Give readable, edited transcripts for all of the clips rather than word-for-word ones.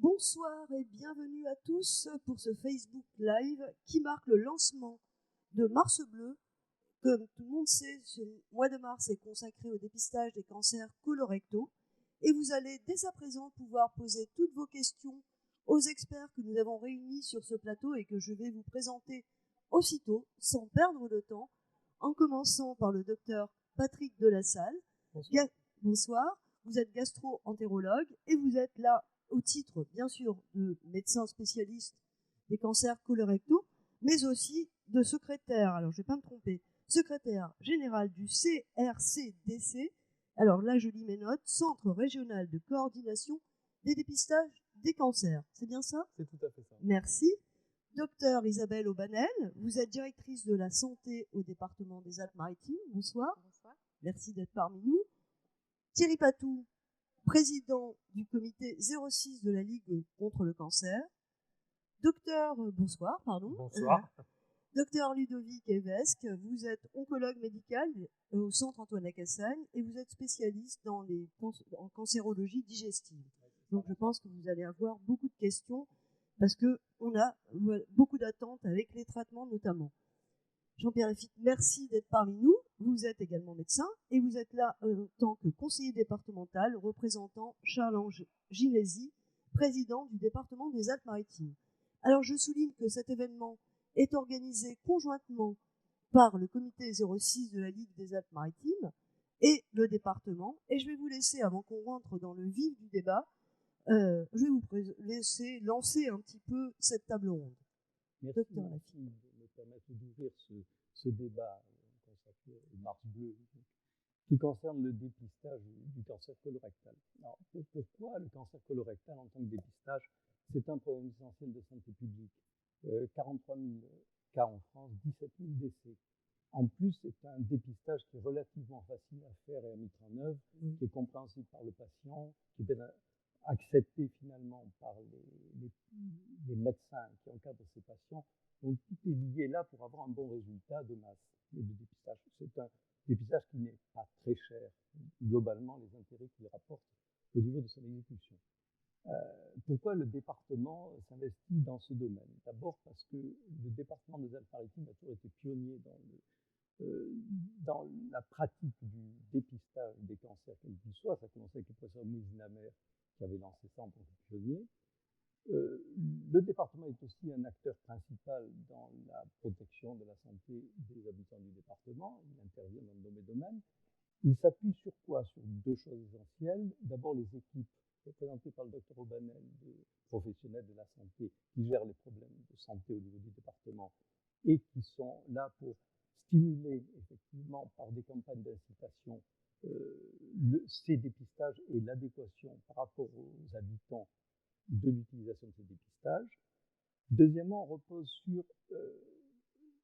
Bonsoir et bienvenue à tous pour ce Facebook Live qui marque le lancement de Mars Bleu. Comme tout le monde sait, ce mois de mars est consacré au dépistage des cancers colorectaux et vous allez dès à présent pouvoir poser toutes vos questions aux experts que nous avons réunis sur ce plateau et que je vais vous présenter aussitôt, sans perdre de temps, en commençant par le docteur Patrick Delassalle. Bonsoir. Bonsoir, vous êtes gastro-entérologue et vous êtes là au titre, bien sûr, de médecin spécialiste des cancers colorectaux, mais aussi de secrétaire, alors je ne vais pas me tromper, secrétaire général du CRCDC, alors là je lis mes notes, Centre régional de coordination des dépistages des cancers. C'est bien ça? C'est tout à fait ça. Merci. Docteur Isabelle Aubanel, vous êtes directrice de la santé au département des Alpes-Maritimes. Bonsoir. Bonsoir. Merci d'être parmi nous. Thierry Patou, président du comité 06 de la Ligue contre le cancer. Bonsoir. Bonsoir. Docteur Ludovic Evesque, vous êtes oncologue médical au Centre Antoine Lacassagne et vous êtes spécialiste en cancérologie digestive. Donc je pense que vous allez avoir beaucoup de questions parce qu'on a beaucoup d'attentes avec les traitements notamment. Jean-Pierre Lafitte, merci d'être parmi nous. Vous êtes également médecin et vous êtes là en tant que conseiller départemental représentant Charles-Ange Ginesi, président du département des Alpes-Maritimes. Alors je souligne que cet événement est organisé conjointement par le comité 06 de la Ligue des Alpes-Maritimes et le département. Et je vais vous laisser, avant qu'on rentre dans le vif du débat, je vais vous laisser lancer un petit peu cette table ronde. Merci de me permettre d'ouvrir ce débat consacré au Mars Bleu qui concerne le dépistage du cancer colorectal. Alors, pourquoi le cancer colorectal en tant que dépistage? C'est un problème essentiel de santé publique. 43 000 cas en France, 17 000 décès. En plus, c'est un dépistage qui est relativement facile à faire et à mettre en œuvre, qui est compréhensible par le patient, qui est accepté finalement par les médecins qui encadrent ces patients. Donc tout est lié là pour avoir un bon résultat de masse et de dépistage. C'est un dépistage qui n'est pas très cher, globalement les intérêts qu'il rapporte au niveau de son exécution. Pourquoi le département s'investit dans ce domaine? D'abord parce que le département des Alpes-Maritimes a toujours été pionnier dans la pratique du dépistage des cancers, quel qu'il soit. Ça a commencé avec le professeur Mouizinamer qui avait lancé ça en tant que pionnier. Le département est aussi un acteur principal dans la protection de la santé des habitants du département. Il intervient dans de nombreux domaines. Il s'appuie sur quoi? Sur deux choses essentielles. D'abord, les équipes représentées par le docteur Aubanel, des professionnels de la santé qui gèrent les problèmes de santé au niveau du département et qui sont là pour stimuler effectivement par des campagnes d'incitation ces dépistages et l'adéquation par rapport aux habitants de l'utilisation de ces dépistages. Deuxièmement, on repose sur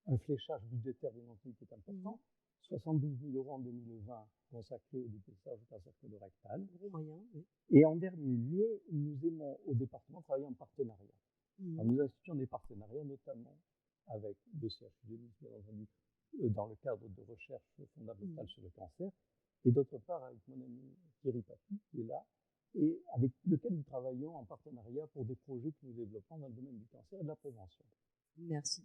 un fléchage budgétaire bien entendu qui est important. 72 000 € en 2020 consacrés au dépistage du cancer colorectal. Gros moyen, oui. Et en dernier lieu, nous aimons au département travailler en partenariat. Alors, nous instituons des partenariats, notamment avec le CHU de Nice, bien entendu, dans le cadre de recherche fondamentale sur le cancer, et d'autre part avec mon ami Thierry Patou, qui est là, et avec lequel nous travaillons en partenariat pour des projets que nous développons dans le domaine du cancer et de la prévention. Merci.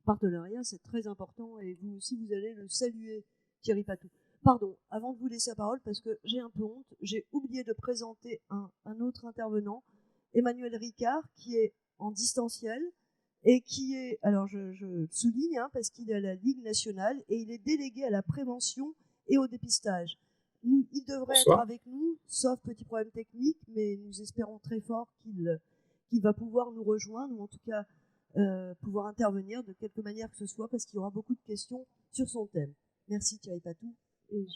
Partenariat, c'est très important et vous aussi, vous allez le saluer, Thierry Patou. Pardon, avant de vous laisser la parole, parce que j'ai un peu honte, j'ai oublié de présenter un autre intervenant, Emmanuel Ricard, qui est en distanciel et qui est, alors je souligne, parce qu'il est à la Ligue nationale et il est délégué à la prévention et au dépistage. Il devrait être avec nous, sauf petit problème technique, mais nous espérons très fort qu'il va pouvoir nous rejoindre, ou en tout cas pouvoir intervenir de quelque manière que ce soit, parce qu'il y aura beaucoup de questions sur son thème. Merci Thierry Patou. Et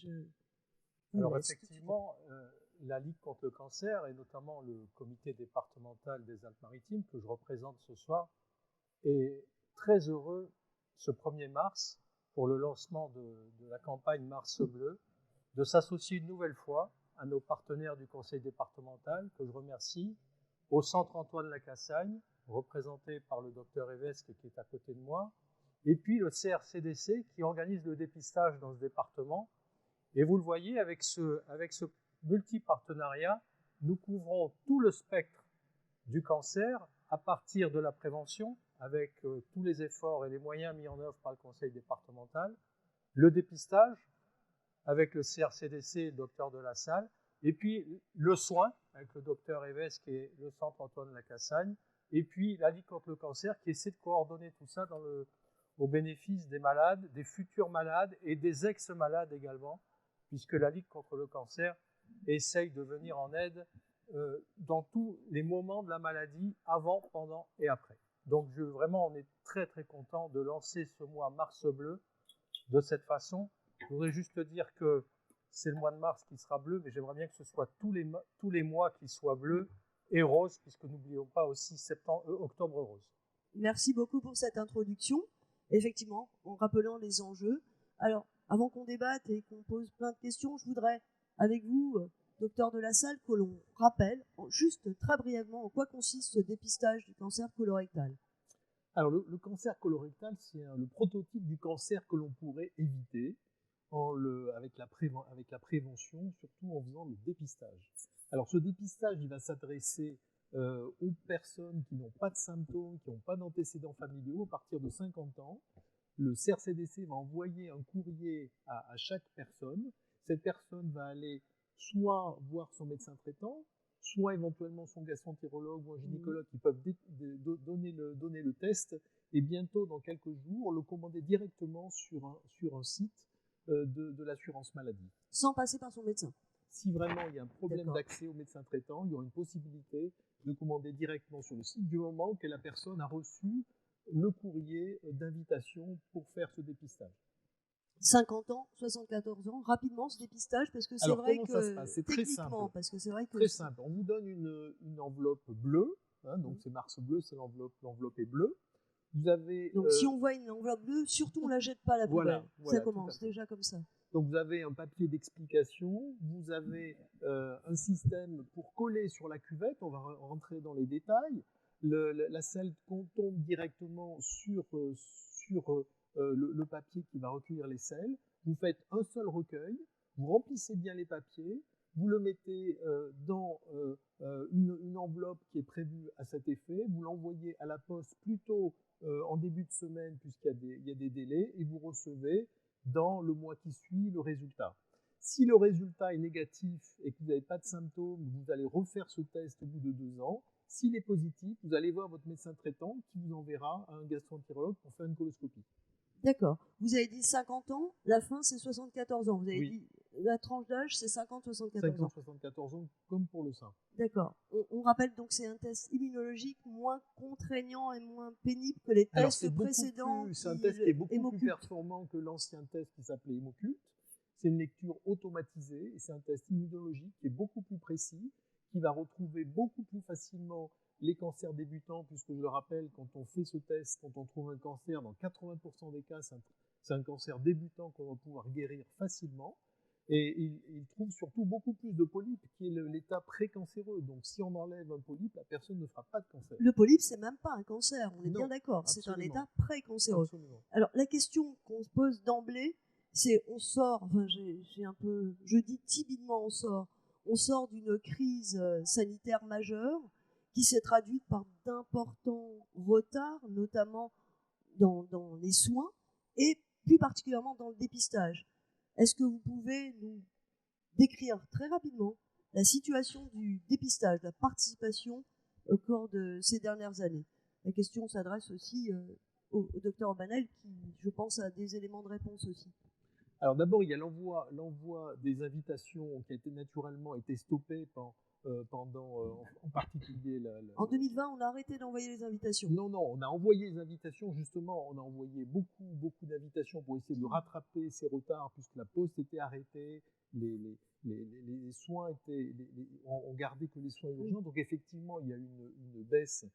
Alors effectivement, la Ligue contre le cancer, et notamment le comité départemental des Alpes-Maritimes, que je représente ce soir, est très heureux ce 1er mars, pour le lancement de la campagne Mars Bleu, de s'associer une nouvelle fois à nos partenaires du conseil départemental, que je remercie, au Centre Antoine Lacassagne, représenté par le docteur Evesque qui est à côté de moi, et puis le CRCDC qui organise le dépistage dans ce département. Et vous le voyez, avec ce multi-partenariat, nous couvrons tout le spectre du cancer à partir de la prévention, avec tous les efforts et les moyens mis en œuvre par le conseil départemental, le dépistage, avec le CRCDC et le docteur de la Salle, et puis le soin, avec le docteur Evesque et le centre Antoine Lacassagne, et puis la Ligue contre le cancer qui essaie de coordonner tout ça au bénéfice des malades, des futurs malades et des ex-malades également, puisque la Ligue contre le cancer essaye de venir en aide dans tous les moments de la maladie, avant, pendant et après. Donc vraiment, on est très très content de lancer ce mois Mars Bleu de cette façon. Je voudrais juste dire que c'est le mois de mars qui sera bleu, mais j'aimerais bien que ce soit tous les mois qui soient bleus et roses, puisque n'oublions pas aussi octobre rose. Merci beaucoup pour cette introduction. Effectivement, en rappelant les enjeux. Alors, avant qu'on débatte et qu'on pose plein de questions, je voudrais, avec vous, docteur de la Salle, que l'on rappelle, juste très brièvement, en quoi consiste ce dépistage du cancer colorectal. Alors, le cancer colorectal, c'est le prototype du cancer que l'on pourrait éviter avec la prévention, surtout en faisant le dépistage. Alors, ce dépistage, il va s'adresser aux personnes qui n'ont pas de symptômes, qui n'ont pas d'antécédents familiaux à partir de 50 ans. Le CRCDC va envoyer un courrier à chaque personne. Cette personne va aller soit voir son médecin traitant, soit éventuellement son gastroentérologue ou un gynécologue qui peuvent donner le test, et bientôt, dans quelques jours, le commander directement sur un site de l'assurance maladie. Sans passer par son médecin. Si vraiment il y a un problème d'accès au médecin traitant, il y aura une possibilité de commander directement sur le site du moment que la personne a reçu le courrier d'invitation pour faire ce dépistage. 50 ans, 74 ans, rapidement ce dépistage, parce que c'est vrai que ça se passe ? C'est très simple. Parce que c'est vrai que très simple. On vous donne une enveloppe bleue, hein, donc c'est Mars Bleu, c'est l'enveloppe est bleue. Vous avez, donc si on voit une enveloppe bleue, surtout on la jette pas à la poubelle. Ça commence déjà comme ça. Donc vous avez un papier d'explication, vous avez un système pour coller sur la cuvette, on va rentrer dans les détails. La selle tombe directement sur le papier qui va recueillir les selles. Vous faites un seul recueil, vous remplissez bien les papiers, vous le mettez dans une enveloppe qui est prévue à cet effet, vous l'envoyez à la poste plutôt en début de semaine puisqu'il y a des délais, et vous recevez dans le mois qui suit le résultat. Si le résultat est négatif et que vous n'avez pas de symptômes, vous allez refaire ce test au bout de 2 ans. S'il est positif, vous allez voir votre médecin traitant qui vous enverra à un gastroentérologue pour faire une coloscopie. D'accord. Vous avez dit 50 ans, la fin c'est 74 ans. Vous avez dit la tranche d'âge c'est 50-74 ans. 50-74 ans, comme pour le sein. D'accord. On rappelle donc que c'est un test immunologique moins contraignant et moins pénible que les tests précédents. C'est un test qui est beaucoup plus performant que l'ancien test qui s'appelait Hémoculte. C'est une lecture automatisée et c'est un test immunologique qui est beaucoup plus précis, qui va retrouver beaucoup plus facilement les cancers débutants, puisque je le rappelle, quand on fait ce test, quand on trouve un cancer, dans 80% des cas, c'est un cancer débutant qu'on va pouvoir guérir facilement. Et il trouve surtout beaucoup plus de polypes, qui est l'état précancéreux. Donc si on enlève un polype, la personne ne fera pas de cancer. Le polype, c'est même pas un cancer, on est bien d'accord, c'est un état précancéreux. Absolument. Alors la question qu'on se pose d'emblée, c'est on sort, enfin je dis timidement on sort d'une crise sanitaire majeure qui s'est traduite par d'importants retards, notamment dans les soins et plus particulièrement dans le dépistage. Est-ce que vous pouvez nous décrire très rapidement la situation du dépistage, de la participation au cours de ces dernières années? La question s'adresse aussi au docteur Banel qui, je pense, a des éléments de réponse aussi. Alors d'abord, il y a l'envoi des invitations qui a naturellement été stoppé pendant en particulier En 2020, on a arrêté d'envoyer les invitations. Non, on a envoyé les invitations, justement, on a envoyé beaucoup d'invitations pour essayer de rattraper ces retards, puisque la poste était arrêtée, les soins on gardait que les soins urgents, donc effectivement, il y a une baisse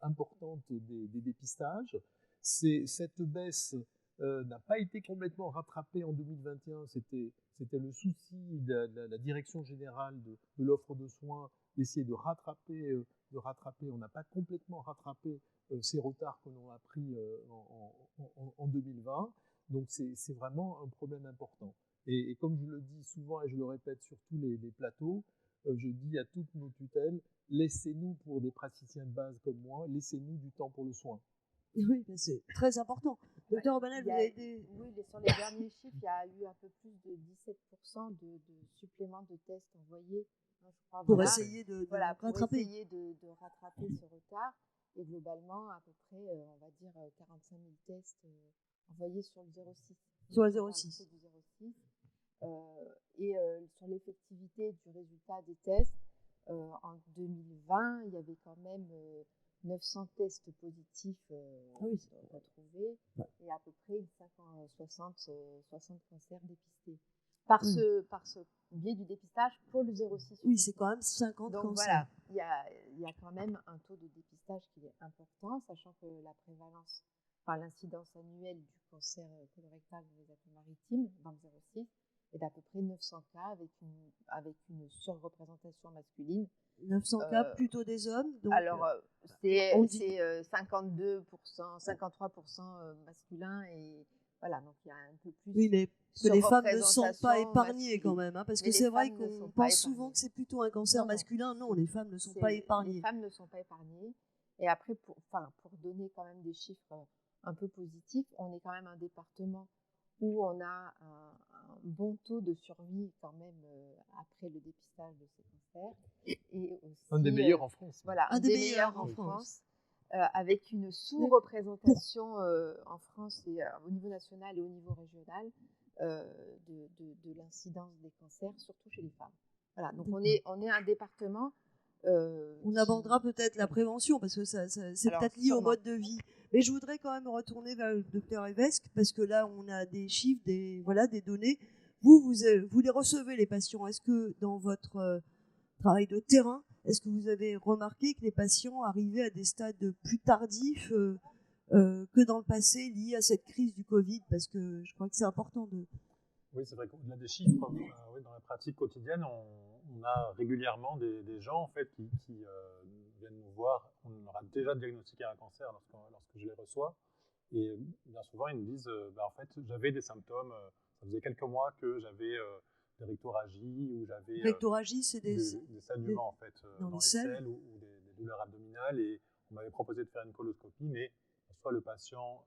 importante des dépistages. Cette baisse n'a pas été complètement rattrapée en 2021, c'était le souci de la direction générale de l'offre de soins d'essayer de rattraper. On n'a pas complètement rattrapé ces retards que l'on a pris en 2020, donc c'est vraiment un problème important. Et comme je le dis souvent et je le répète sur tous les plateaux, je dis à toutes nos tutelles, laissez-nous pour des praticiens de base comme moi, laissez-nous du temps pour le soin. Oui, c'est très important. Docteur Obanel, vous avez des... Oui, sur les derniers chiffres, il y a eu un peu plus de 17% de suppléments de tests envoyés. Je crois, pour essayer de rattraper. Essayer de rattraper ce retard. Et globalement, à peu près, on va dire 45 000 tests envoyés sur le 06. Sur le 06. Du 06. Et sur l'effectivité du résultat des tests, en 2020, il y avait quand même 900 tests positifs retrouvés et à peu près 60 cancers dépistés. Par ce biais du dépistage pour le 06. Oui, c'est quand même 50 Donc cancers. Voilà, il y a quand même un taux de dépistage qui est important, sachant que la prévalence, l'incidence annuelle du cancer colorectal dans les Alpes-Maritimes, dans le 06, est d'à peu près 900 cas avec une surreprésentation masculine. 900 cas, plutôt des hommes. Donc, alors, c'est 52%, 53% masculin et voilà, donc il y a un peu plus. Oui, mais que les femmes ne sont pas épargnées quand même, parce que c'est vrai qu'on pense souvent que c'est plutôt un cancer masculin. Non, les femmes ne sont pas épargnées. Les femmes ne sont pas épargnées. Et après, pour donner quand même des chiffres un peu positifs, on est quand même un département où on a un bon taux de survie quand même après le dépistage de ces cancers. Et aussi, un des meilleurs en France. Voilà, un des meilleurs en France. Avec une sous-représentation en France et au niveau national et au niveau régional de l'incidence des cancers, surtout chez les femmes. Voilà, donc on est un département. On abordera peut-être la prévention parce que c'est peut-être lié au mode de vie. Mais je voudrais quand même retourner vers le docteur Evesque parce que là on a des chiffres, des données. Vous les recevez les patients. Est-ce que dans votre travail de terrain, est-ce que vous avez remarqué que les patients arrivaient à des stades plus tardifs que dans le passé liés à cette crise du Covid? Parce que je crois que c'est important de... Oui, c'est vrai qu'au-delà des chiffres, dans la pratique quotidienne, on a régulièrement des gens en fait, qui viennent nous voir. On aura déjà diagnostiqué un cancer lorsque je les reçois. Et bien souvent, ils me disent en fait, j'avais des symptômes, ça faisait quelques mois que j'avais des rectorragies ou j'avais c'est des saignements en fait, dans les selles ou des douleurs abdominales. Et on m'avait proposé de faire une coloscopie, mais soit le patient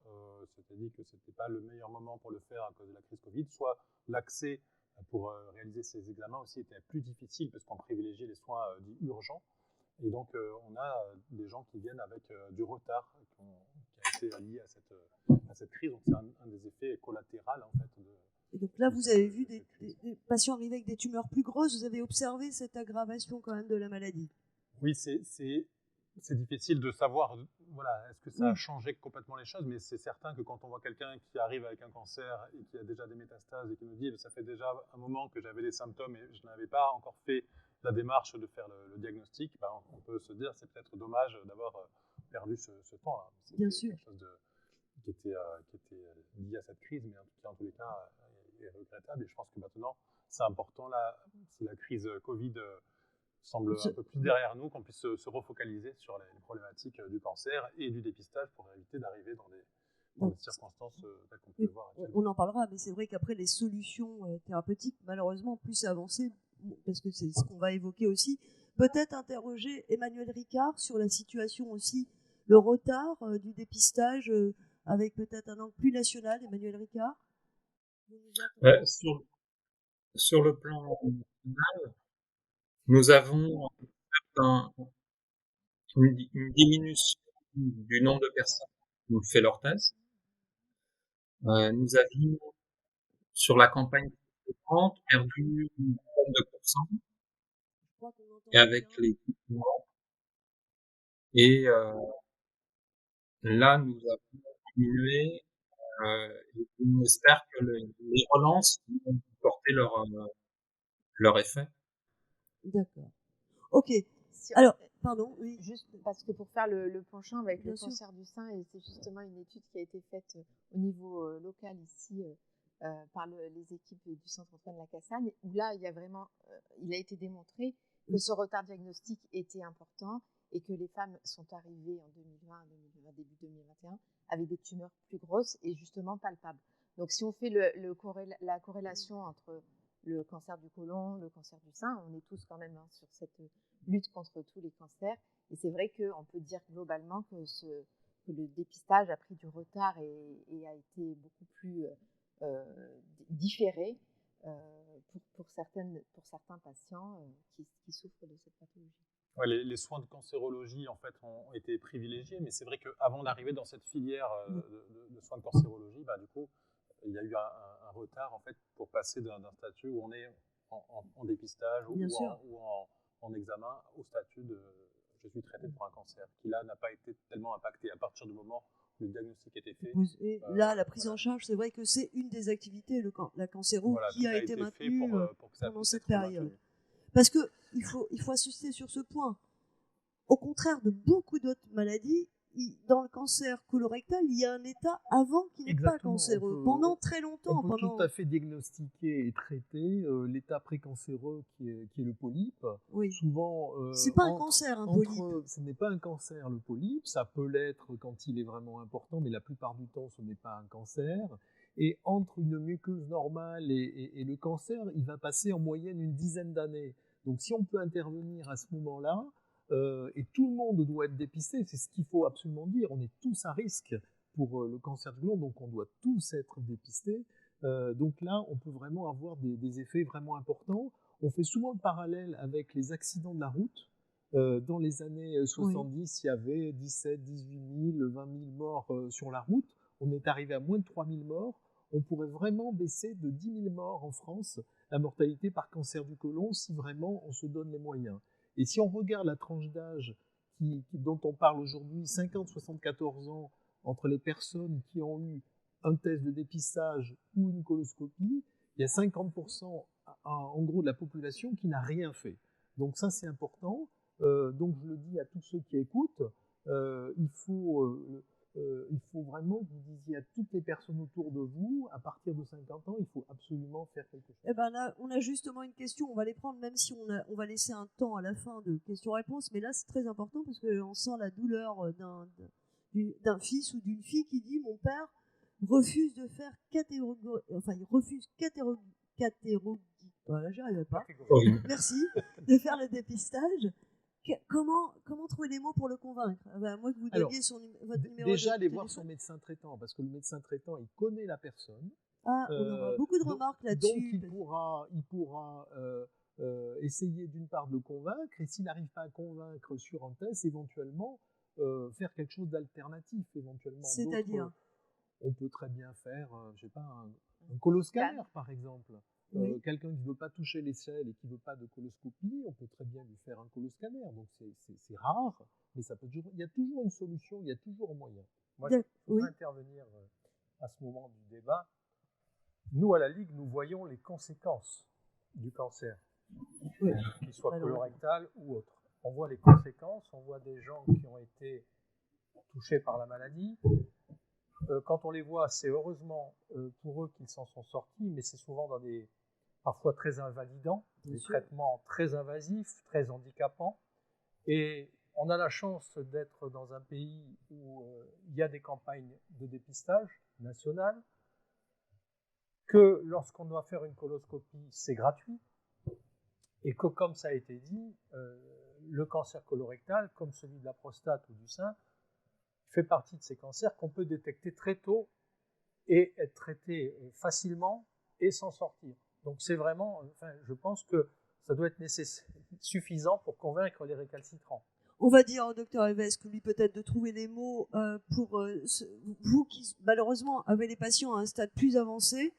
s'était dit que ce n'était pas le meilleur moment pour le faire à cause de la crise Covid, soit l'accès pour réaliser ces examens aussi était plus difficile parce qu'on privilégiait les soins dits urgents. Et donc, on a des gens qui viennent avec du retard qui a été lié à cette crise. Donc, c'est un des effets collatéraux en fait. Et donc là, vous avez vu des patients arriver avec des tumeurs plus grosses. Vous avez observé cette aggravation quand même de la maladie. Oui, c'est difficile de savoir, est-ce que ça a changé complètement les choses, mais c'est certain que quand on voit quelqu'un qui arrive avec un cancer et qui a déjà des métastases et qui nous dit ça fait déjà un moment que j'avais des symptômes et je n'avais pas encore fait la démarche de faire le diagnostic, on peut se dire c'est peut-être dommage d'avoir perdu ce temps-là. Bien sûr. Quelque chose qui était lié à cette crise, mais qui en tous les cas est regrettable. Et je pense que maintenant, c'est important, là, si la crise Covid semble un peu plus derrière nous, qu'on puisse se refocaliser sur les problématiques du cancer et du dépistage pour éviter d'arriver dans des circonstances telles qu'on peut le voir actuellement. On en parlera, mais c'est vrai qu'après les solutions thérapeutiques, malheureusement, plus avancées, parce que c'est ce qu'on va évoquer aussi, peut-être interroger Emmanuel Ricard sur la situation aussi, le retard du dépistage avec peut-être un angle plus national. Emmanuel Ricard. Sur le plan national, nous avons une diminution du nombre de personnes qui ont fait leur test. Nous avions, sur la campagne précédente, perdu 32%. Et avec les confinements. Et là, nous avons diminué. Et on espère que les relances vont porter leur effet. D'accord. Ok. Alors, pardon, oui. Juste parce que pour faire le penchant avec le cancer du sein, et c'est justement une étude qui a été faite au niveau local ici par les équipes du Centre Antoine Lacassagne, où là, il a été démontré que ce retard diagnostique était important et que les femmes sont arrivées en 2020, début 2021, avec des tumeurs plus grosses et justement palpables. Donc, si on fait la corrélation entre le cancer du côlon, le cancer du sein. On est tous quand même sur cette lutte contre tous les cancers. Et c'est vrai qu'on peut dire globalement que le dépistage a pris du retard et a été beaucoup plus différé pour certains patients qui souffrent de cette pathologie. Ouais, les soins de cancérologie en fait ont été privilégiés, mais c'est vrai qu'avant d'arriver dans cette filière de soins de cancérologie, du coup, il y a eu un retard en fait pour passer d'un statut où on est en dépistage ou en examen au statut de je suis traité pour un cancer, qui là n'a pas été tellement impacté à partir du moment où le diagnostic était fait. Et là, la prise en charge, c'est vrai que c'est une des activités, la cancéro, qui a été maintenue pendant cette période. Parce qu'il faut insister sur ce point. Au contraire de beaucoup d'autres maladies, dans le cancer colorectal, il y a un état avant qui n'est pas cancéreux. Pendant très longtemps. On peut tout à fait diagnostiquer et traiter l'état précancéreux qui est le polype. Oui. Souvent, c'est pas un cancer, un polype. Ce n'est pas un cancer, le polype. Ça peut l'être quand il est vraiment important, mais la plupart du temps, ce n'est pas un cancer. Et entre une muqueuse normale et le cancer, il va passer en moyenne une dizaine d'années. Donc si on peut intervenir à ce moment-là, et tout le monde doit être dépisté, c'est ce qu'il faut absolument dire, on est tous à risque pour le cancer du côlon, donc on doit tous être dépistés. Donc là, on peut vraiment avoir des effets vraiment importants. On fait souvent le parallèle avec les accidents de la route. Dans les années 70, il y avait 17, 18 000, 20 000 morts sur la route. On est arrivé à moins de 3 000 morts. On pourrait vraiment baisser de 10 000 morts en France la mortalité par cancer du côlon si vraiment on se donne les moyens. Et si on regarde la tranche d'âge dont on parle aujourd'hui, 50-74 ans, entre les personnes qui ont eu un test de dépistage ou une coloscopie, il y a 50% en gros de la population qui n'a rien fait. Donc ça, c'est important. Donc je le dis à tous ceux qui écoutent, il faut vraiment que vous disiez à toutes les personnes autour de vous, à partir de 50 ans, il faut absolument faire quelque chose. Eh ben là, on a justement une question, on va les prendre même si on va laisser un temps à la fin de questions-réponses, mais là c'est très important parce qu'on sent la douleur d'un fils ou d'une fille qui dit « Mon père refuse de faire voilà, j'y arrivais pas. Merci de faire le dépistage. » Comment trouver les mots pour le convaincre? Moi que vous donniez votre numéro déjà aller voir son médecin traitant, parce que le médecin traitant, il connaît la personne. On aura beaucoup de remarques là-dessus. Donc il pourra essayer d'une part de le convaincre, et s'il n'arrive pas à convaincre sur un test, éventuellement faire quelque chose d'alternatif, éventuellement. C'est-à-dire on peut très bien faire, je sais pas, un coloscanner par exemple. Quelqu'un qui ne veut pas toucher les selles et qui ne veut pas de coloscopie, on peut très bien lui faire un coloscanner. Donc c'est rare, mais il y a toujours une solution, il y a toujours un moyen. Moi, je voudrais intervenir à ce moment du débat. Nous, à la Ligue, nous voyons les conséquences du cancer, qu'il soit colorectal ou autre. On voit les conséquences, on voit des gens qui ont été touchés par la maladie. Quand on les voit, c'est heureusement pour eux qu'ils s'en sont sortis, mais c'est souvent dans des parfois très invalidants, des traitements très invasifs, très handicapants. Et on a la chance d'être dans un pays où il y a des campagnes de dépistage nationales, que lorsqu'on doit faire une coloscopie, c'est gratuit, et que comme ça a été dit, le cancer colorectal, comme celui de la prostate ou du sein, fait partie de ces cancers qu'on peut détecter très tôt et être traité facilement et s'en sortir. Donc c'est vraiment, je pense que ça doit être suffisant pour convaincre les récalcitrants. On va dire au docteur Evesque, lui peut-être de trouver les mots pour vous qui malheureusement avez les patients à un stade plus avancé,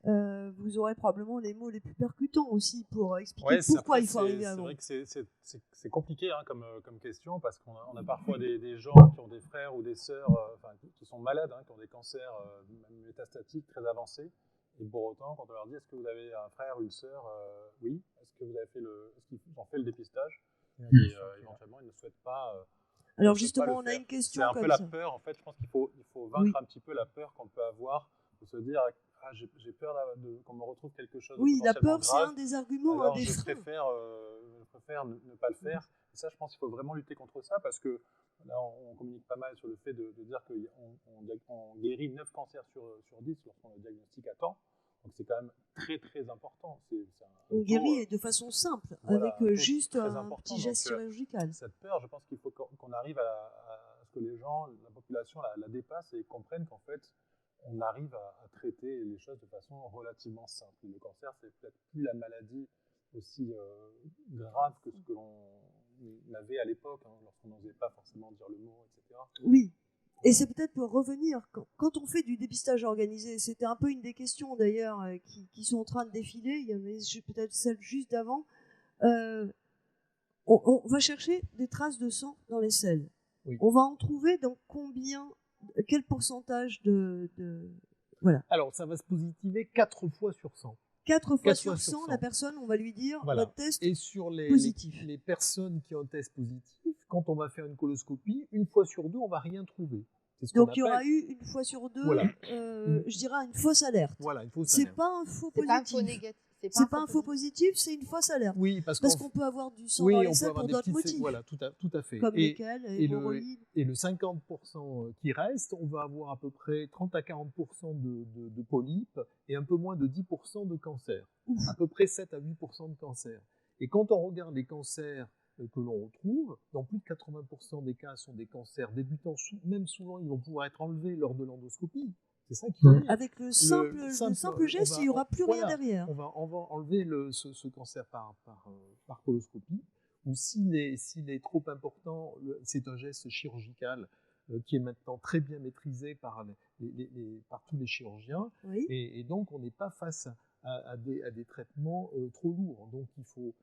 vous aurez probablement les mots les plus percutants aussi pour expliquer pourquoi il faut arriver avant. C'est vrai que c'est compliqué comme question parce qu'on a parfois des gens qui ont des frères ou des sœurs qui sont malades, qui ont des cancers même métastatiques très avancés. Et pour autant, quand on leur dit est-ce que vous avez un frère ou une sœur, oui, est-ce que vous avez est-ce qu'ils ont fait le dépistage, et éventuellement ils ne souhaitent pas. Alors justement, on a une question. C'est un peu la peur en fait. Je pense qu'il faut vaincre un petit peu la peur qu'on peut avoir de se dire j'ai peur qu'on me retrouve quelque chose. Oui, la peur, grave, c'est un des arguments, un des freins. Je préfère ne pas le faire. Et ça, je pense qu'il faut vraiment lutter contre ça parce que là, on communique pas mal sur le fait de dire qu'on guérit 9 cancers sur 10 lorsqu'on le diagnostique à temps. Donc c'est quand même très très important. On guérit de façon simple, voilà, avec juste un important. petit geste Donc, chirurgical. Cette peur, je pense qu'il faut qu'on arrive à ce que les gens, la population la dépasse et comprennent qu'en fait, on arrive à traiter les choses de façon relativement simple. Le cancer, c'est peut-être plus la maladie aussi grave que ce que l'on avait à l'époque, lorsqu'on n'osait pas forcément dire le mot, etc. Oui. Et c'est peut-être pour revenir, quand on fait du dépistage organisé, c'était un peu une des questions d'ailleurs qui sont en train de défiler, il y avait peut-être celle juste d'avant, on va chercher des traces de sang dans les selles. Oui. On va en trouver dans quel pourcentage de... Voilà. Alors, ça va se positiver 4 fois sur 100. 4 fois sur 100, la personne, on va lui dire, voilà. votre test et sur positif. Les personnes qui ont un test positif, quand on va faire une coloscopie, 1 fois sur 2, on ne va rien trouver. Donc il y aura eu 1 fois sur 2, voilà. Je dirais une fausse alerte. Voilà, une fausse c'est alerte. pas un faux c'est positif. Pas un faux négatif. C'est pas un faux positif, c'est une fausse alerte. Oui, parce qu'on peut avoir du sang dans les selles pour d'autres motifs. Voilà, tout à fait. Comme lesquels, hémorroïdes. Et le 50% qui reste, on va avoir à peu près 30 à 40% de polypes et un peu moins de 10% de cancer. Ouf. À peu près 7 à 8% de cancer. Et quand on regarde les cancers que l'on retrouve, dans plus de 80% des cas sont des cancers débutants, même souvent ils vont pouvoir être enlevés lors de l'endoscopie. C'est ça qui est. Avec le simple geste, il n'y aura plus rien derrière. On va enlever ce cancer par coloscopie, ou s'il est trop important, c'est un geste chirurgical qui est maintenant très bien maîtrisé par tous les chirurgiens, oui. et donc on n'est pas face à des traitements trop lourds. Donc il faut...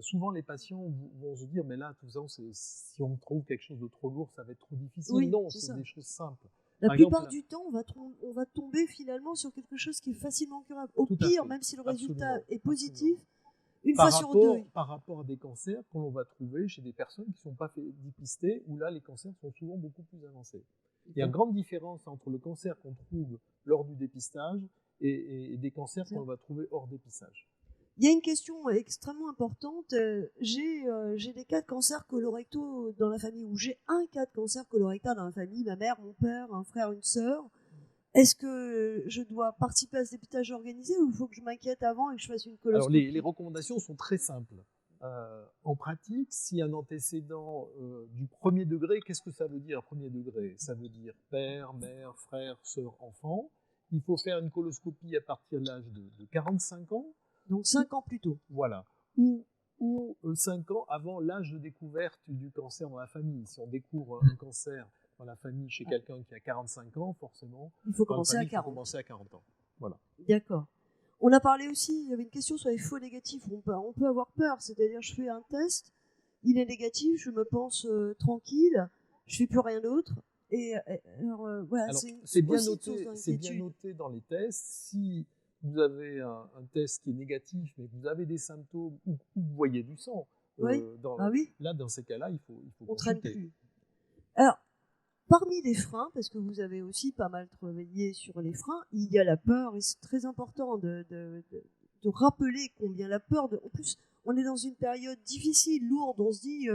souvent les patients vont se dire, mais là, tout ça, si on me trouve quelque chose de trop lourd, ça va être trop difficile. Oui, non, c'est des choses simples. La plupart du temps, on va tomber finalement sur quelque chose qui est facilement curable. Au pire, même si le résultat est positif, une fois sur 2. Par rapport à des cancers que l'on va trouver chez des personnes qui ne sont pas dépistées, où là, les cancers sont souvent beaucoup plus avancés. Il y a une grande différence entre le cancer qu'on trouve lors du dépistage et des cancers qu'on va trouver hors dépistage. Il y a une question extrêmement importante. J'ai des cas de cancer colorectaux dans la famille, ou j'ai un cas de cancer colorectal dans la famille, ma mère, mon père, un frère, une sœur. Est-ce que je dois participer à ce dépistage organisé ou il faut que je m'inquiète avant et que je fasse une coloscopie? Alors les recommandations sont très simples. En pratique, si un antécédent du premier degré, qu'est-ce que ça veut dire premier degré? Ça veut dire père, mère, frère, sœur, enfant. Il faut faire une coloscopie à partir de l'âge de 45 ans. Donc 5 ans plus tôt. Voilà. Ou 5 ans avant l'âge de découverte du cancer dans la famille. Si on découvre un cancer dans la famille chez quelqu'un qui a 45 ans, forcément, il faut commencer à 40. Il faut commencer à 40 ans. Voilà. D'accord. On a parlé aussi, il y avait une question sur les faux négatifs. On peut avoir peur, c'est-à-dire je fais un test, il est négatif, je me pense tranquille, je fais plus rien d'autre. Voilà, c'est bien noté dans les tests. Si vous avez un test qui est négatif, mais que vous avez des symptômes ou vous voyez du sang, oui. Là, dans ces cas-là, il faut on ne traîne plus. Alors, parmi les freins, parce que vous avez aussi pas mal travaillé sur les freins, il y a la peur, et c'est très important de rappeler combien la peur... En plus, on est dans une période difficile, lourde, on se dit,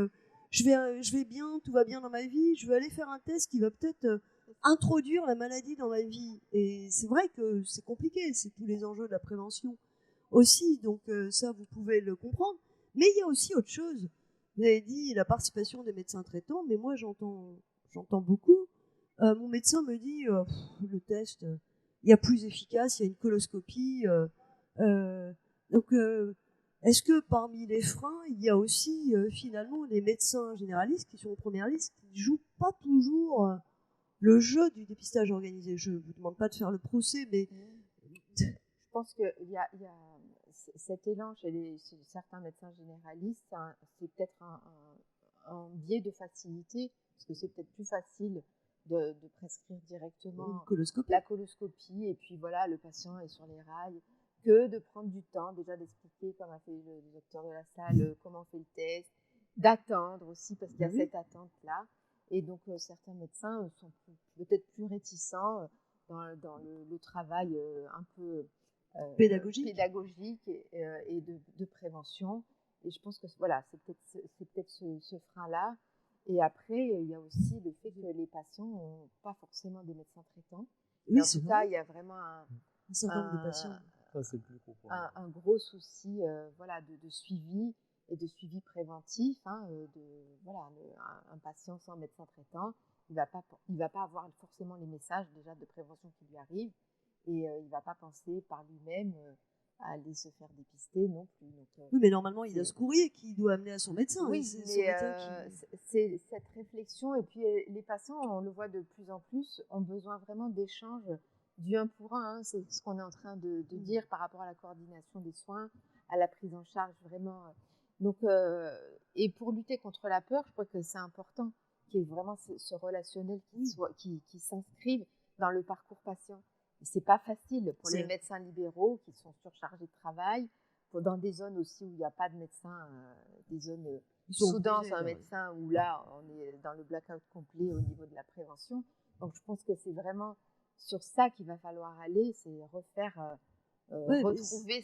je vais bien, tout va bien dans ma vie, je vais aller faire un test qui va peut-être... introduire la maladie dans ma vie. Et c'est vrai que c'est compliqué, c'est tous les enjeux de la prévention aussi, donc ça vous pouvez le comprendre. Mais il y a aussi autre chose. Vous avez dit la participation des médecins traitants, mais moi j'entends beaucoup. Mon médecin me dit le test, il y a plus efficace, il y a une coloscopie. Donc est-ce que parmi les freins, il y a aussi finalement les médecins généralistes qui sont en première liste, qui ne jouent pas toujours le jeu du dépistage organisé? Je ne vous demande pas de faire le procès, mais... Je pense qu'il y a cet élan chez certains médecins généralistes, c'est peut-être un biais de facilité, parce que c'est peut-être plus facile de prescrire directement la coloscopie, et puis voilà, le patient est sur les rails, que de prendre du temps, déjà d'expliquer, comme a fait le docteur de la salle, comment on fait le test, d'attendre aussi, parce qu'il y a cette attente-là. Et donc, certains médecins sont peut-être plus réticents dans le travail un peu pédagogique et de prévention. Et je pense que voilà, c'est peut-être ce frein-là. Et après, il y a aussi le fait que les patients n'ont pas forcément des médecins traitants. Oui, en tout cas, il y a vraiment Ça, c'est le plus gros problème. un gros souci voilà, de suivi et de suivi préventif. Hein, un patient sans médecin traitant, il va pas avoir forcément les messages déjà de prévention qui lui arrivent et il ne va pas penser par lui-même à aller se faire dépister non plus. Donc, oui, mais normalement, il y a ce courrier qui doit amener à son médecin. Oui, c'est mais son médecin c'est cette réflexion. Et puis, les patients, on le voit de plus en plus, ont besoin vraiment d'échanges du 1 pour 1. Hein. C'est ce qu'on est en train de dire par rapport à la coordination des soins, à la prise en charge vraiment. Donc, et pour lutter contre la peur, je crois que c'est important qu'il y ait vraiment ce relationnel qui s'inscrive dans le parcours patient. C'est pas facile pour les médecins libéraux qui sont surchargés de travail, dans des zones aussi où il n'y a pas de médecin, des zones sous-denses, un médecin où là on est dans le blackout complet au niveau de la prévention. Donc je pense que c'est vraiment sur ça qu'il va falloir aller, c'est refaire, retrouver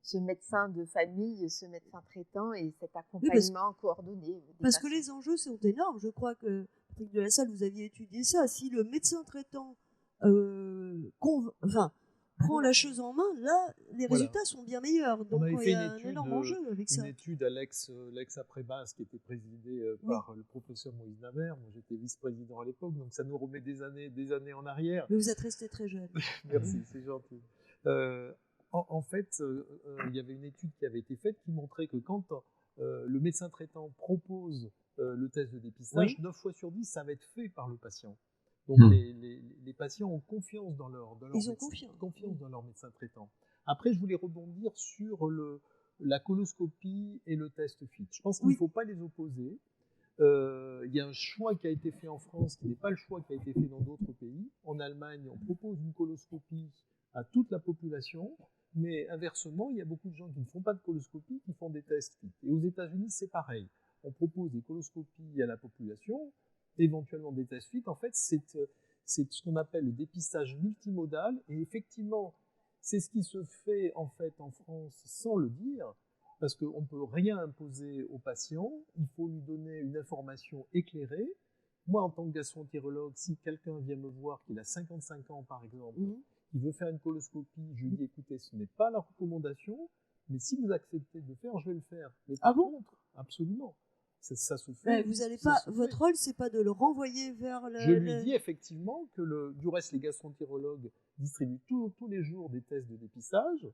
ce médecin de famille, ce médecin traitant et cet accompagnement coordonné. Parce que les enjeux sont énormes. Je crois que, Patrick de la Salle, vous aviez étudié ça. Si le médecin traitant prend la chose en main, là, les résultats sont bien meilleurs. Donc, il y a un énorme enjeu avec ça. Une étude à l'ex-après-base qui était présidée par le professeur Moïse Namer. Moi, j'étais vice-président à l'époque, donc ça nous remet des années en arrière. Mais vous êtes resté très jeune. Merci, c'est gentil. En fait, il y avait une étude qui avait été faite qui montrait que quand le médecin traitant propose le test de dépistage, 9 fois sur 10, ça va être fait par le patient. Donc les patients ont confiance dans leur médecin, confiance dans leur médecin traitant. Après, je voulais rebondir sur la coloscopie et le test FIT. Je pense qu'il ne faut pas les opposer. Il y a un choix qui a été fait en France qui n'est pas le choix qui a été fait dans d'autres pays. En Allemagne, on propose une coloscopie à toute la population, mais inversement, il y a beaucoup de gens qui ne font pas de coloscopie, qui font des tests FIT. Et aux États-Unis, c'est pareil. On propose des coloscopies à la population, éventuellement des tests FIT. En fait, c'est ce qu'on appelle le dépistage multimodal. Et effectivement, c'est ce qui se fait en fait en France sans le dire, parce qu'on ne peut rien imposer au patient. Il faut lui donner une information éclairée. Moi, en tant que gastro-entérologue, si quelqu'un vient me voir, qu'il a 55 ans par exemple, il veut faire une coloscopie, je lui dis, écoutez, ce n'est pas la recommandation, mais si vous acceptez de le faire, je vais le faire. Mais par contre, absolument. Ça se fait. Vous allez pas. Votre rôle, c'est pas de le renvoyer vers le. Je lui dis effectivement que du reste, les gastro-entérologues distribuent tous les jours des tests de dépistage,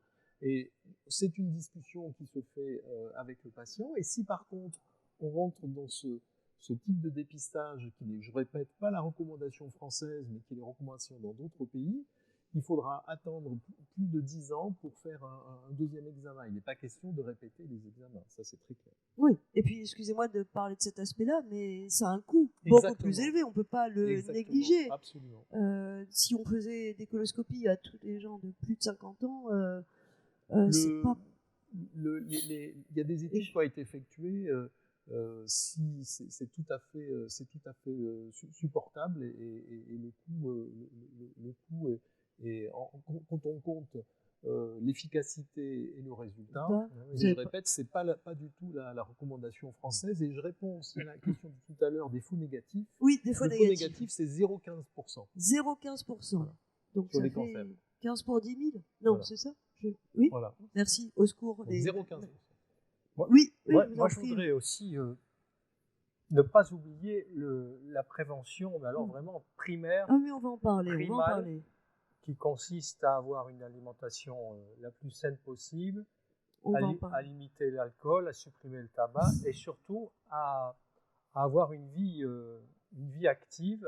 et c'est une discussion qui se fait avec le patient. Et si par contre on rentre dans ce type de dépistage qui n'est, je répète, pas la recommandation française, mais qui est les recommandations dans d'autres pays, il faudra attendre plus de 10 ans pour faire un deuxième examen. Il n'est pas question de répéter les examens, ça c'est très clair. Oui, et puis excusez-moi de parler de cet aspect-là, mais ça a un coût beaucoup plus élevé, on ne peut pas le négliger. Absolument. Si on faisait des coloscopies à tous les gens de plus de 50 ans, c'est pas... Il y a des études qui ont été effectuées, c'est tout à fait supportable, et le coût est... Et quand on compte l'efficacité et le résultat, je répète, c'est pas du tout la recommandation française. Et je réponds aussi à la question de tout à l'heure des faux négatifs. Oui, des faux négatifs, c'est 0,15%. 0,15%. Voilà. Donc sur ça les fait cancers. 15 pour 10 000. Non, voilà. C'est ça Oui, voilà. Merci, au secours. 0,15%. Moi, je voudrais aussi ne pas oublier la prévention, mais alors vraiment primaire. Ah, mais on va en parler. Qui consiste à avoir une alimentation la plus saine possible, à limiter l'alcool, à supprimer le tabac, et surtout à avoir une vie active.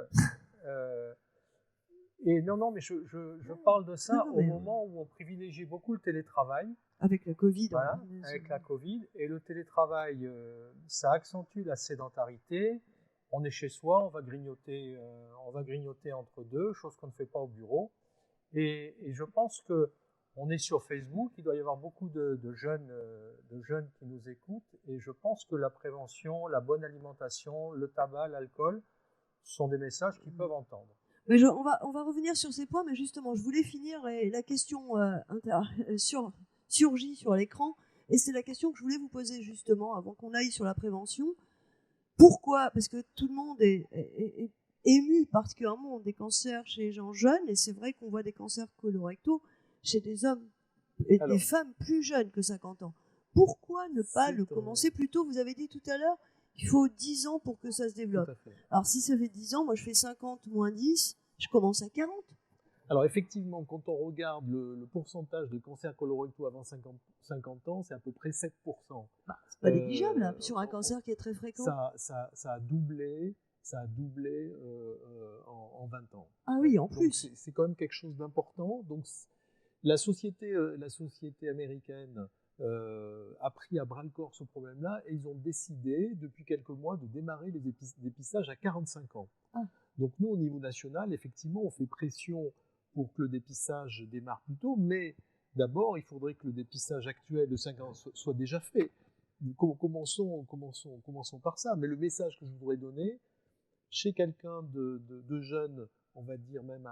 Et non, mais je parle de ça au moment où on privilégie beaucoup le télétravail. Avec la Covid. Voilà, avec la Covid. Et le télétravail, ça accentue la sédentarité. On est chez soi, on va grignoter entre deux, chose qu'on ne fait pas au bureau. Et je pense qu'on est sur Facebook, il doit y avoir beaucoup de jeunes qui nous écoutent, et je pense que la prévention, la bonne alimentation, le tabac, l'alcool sont des messages qu'ils peuvent entendre. Mais on va revenir sur ces points, mais justement, je voulais finir, et la question surgit sur l'écran, et c'est la question que je voulais vous poser justement avant qu'on aille sur la prévention. Pourquoi ? Parce que tout le monde est ému particulièrement des cancers chez les gens jeunes, et c'est vrai qu'on voit des cancers colorectaux chez des hommes et des femmes plus jeunes que 50 ans. Pourquoi ne pas le commencer plus tôt? Vous avez dit tout à l'heure, il faut 10 ans pour que ça se développe. Alors si ça fait 10 ans, moi je fais 50 moins 10, je commence à 40. Alors effectivement, quand on regarde le pourcentage de cancers colorectaux avant 50 ans, c'est à peu près 7%. C'est pas négligeable là, sur un cancer qui est très fréquent. Ça a doublé en 20 ans. Ah oui, en Donc, plus. c'est quand même quelque chose d'important. Donc la société américaine a pris à bras-le-corps ce problème-là et ils ont décidé depuis quelques mois de démarrer les dépistages à 45 ans. Ah. Donc nous, au niveau national, effectivement, on fait pression pour que le dépistage démarre plus tôt, mais d'abord, il faudrait que le dépistage actuel de 5 ans soit déjà fait. Commençons par ça. Mais le message que je voudrais donner, chez quelqu'un de jeune, on va dire même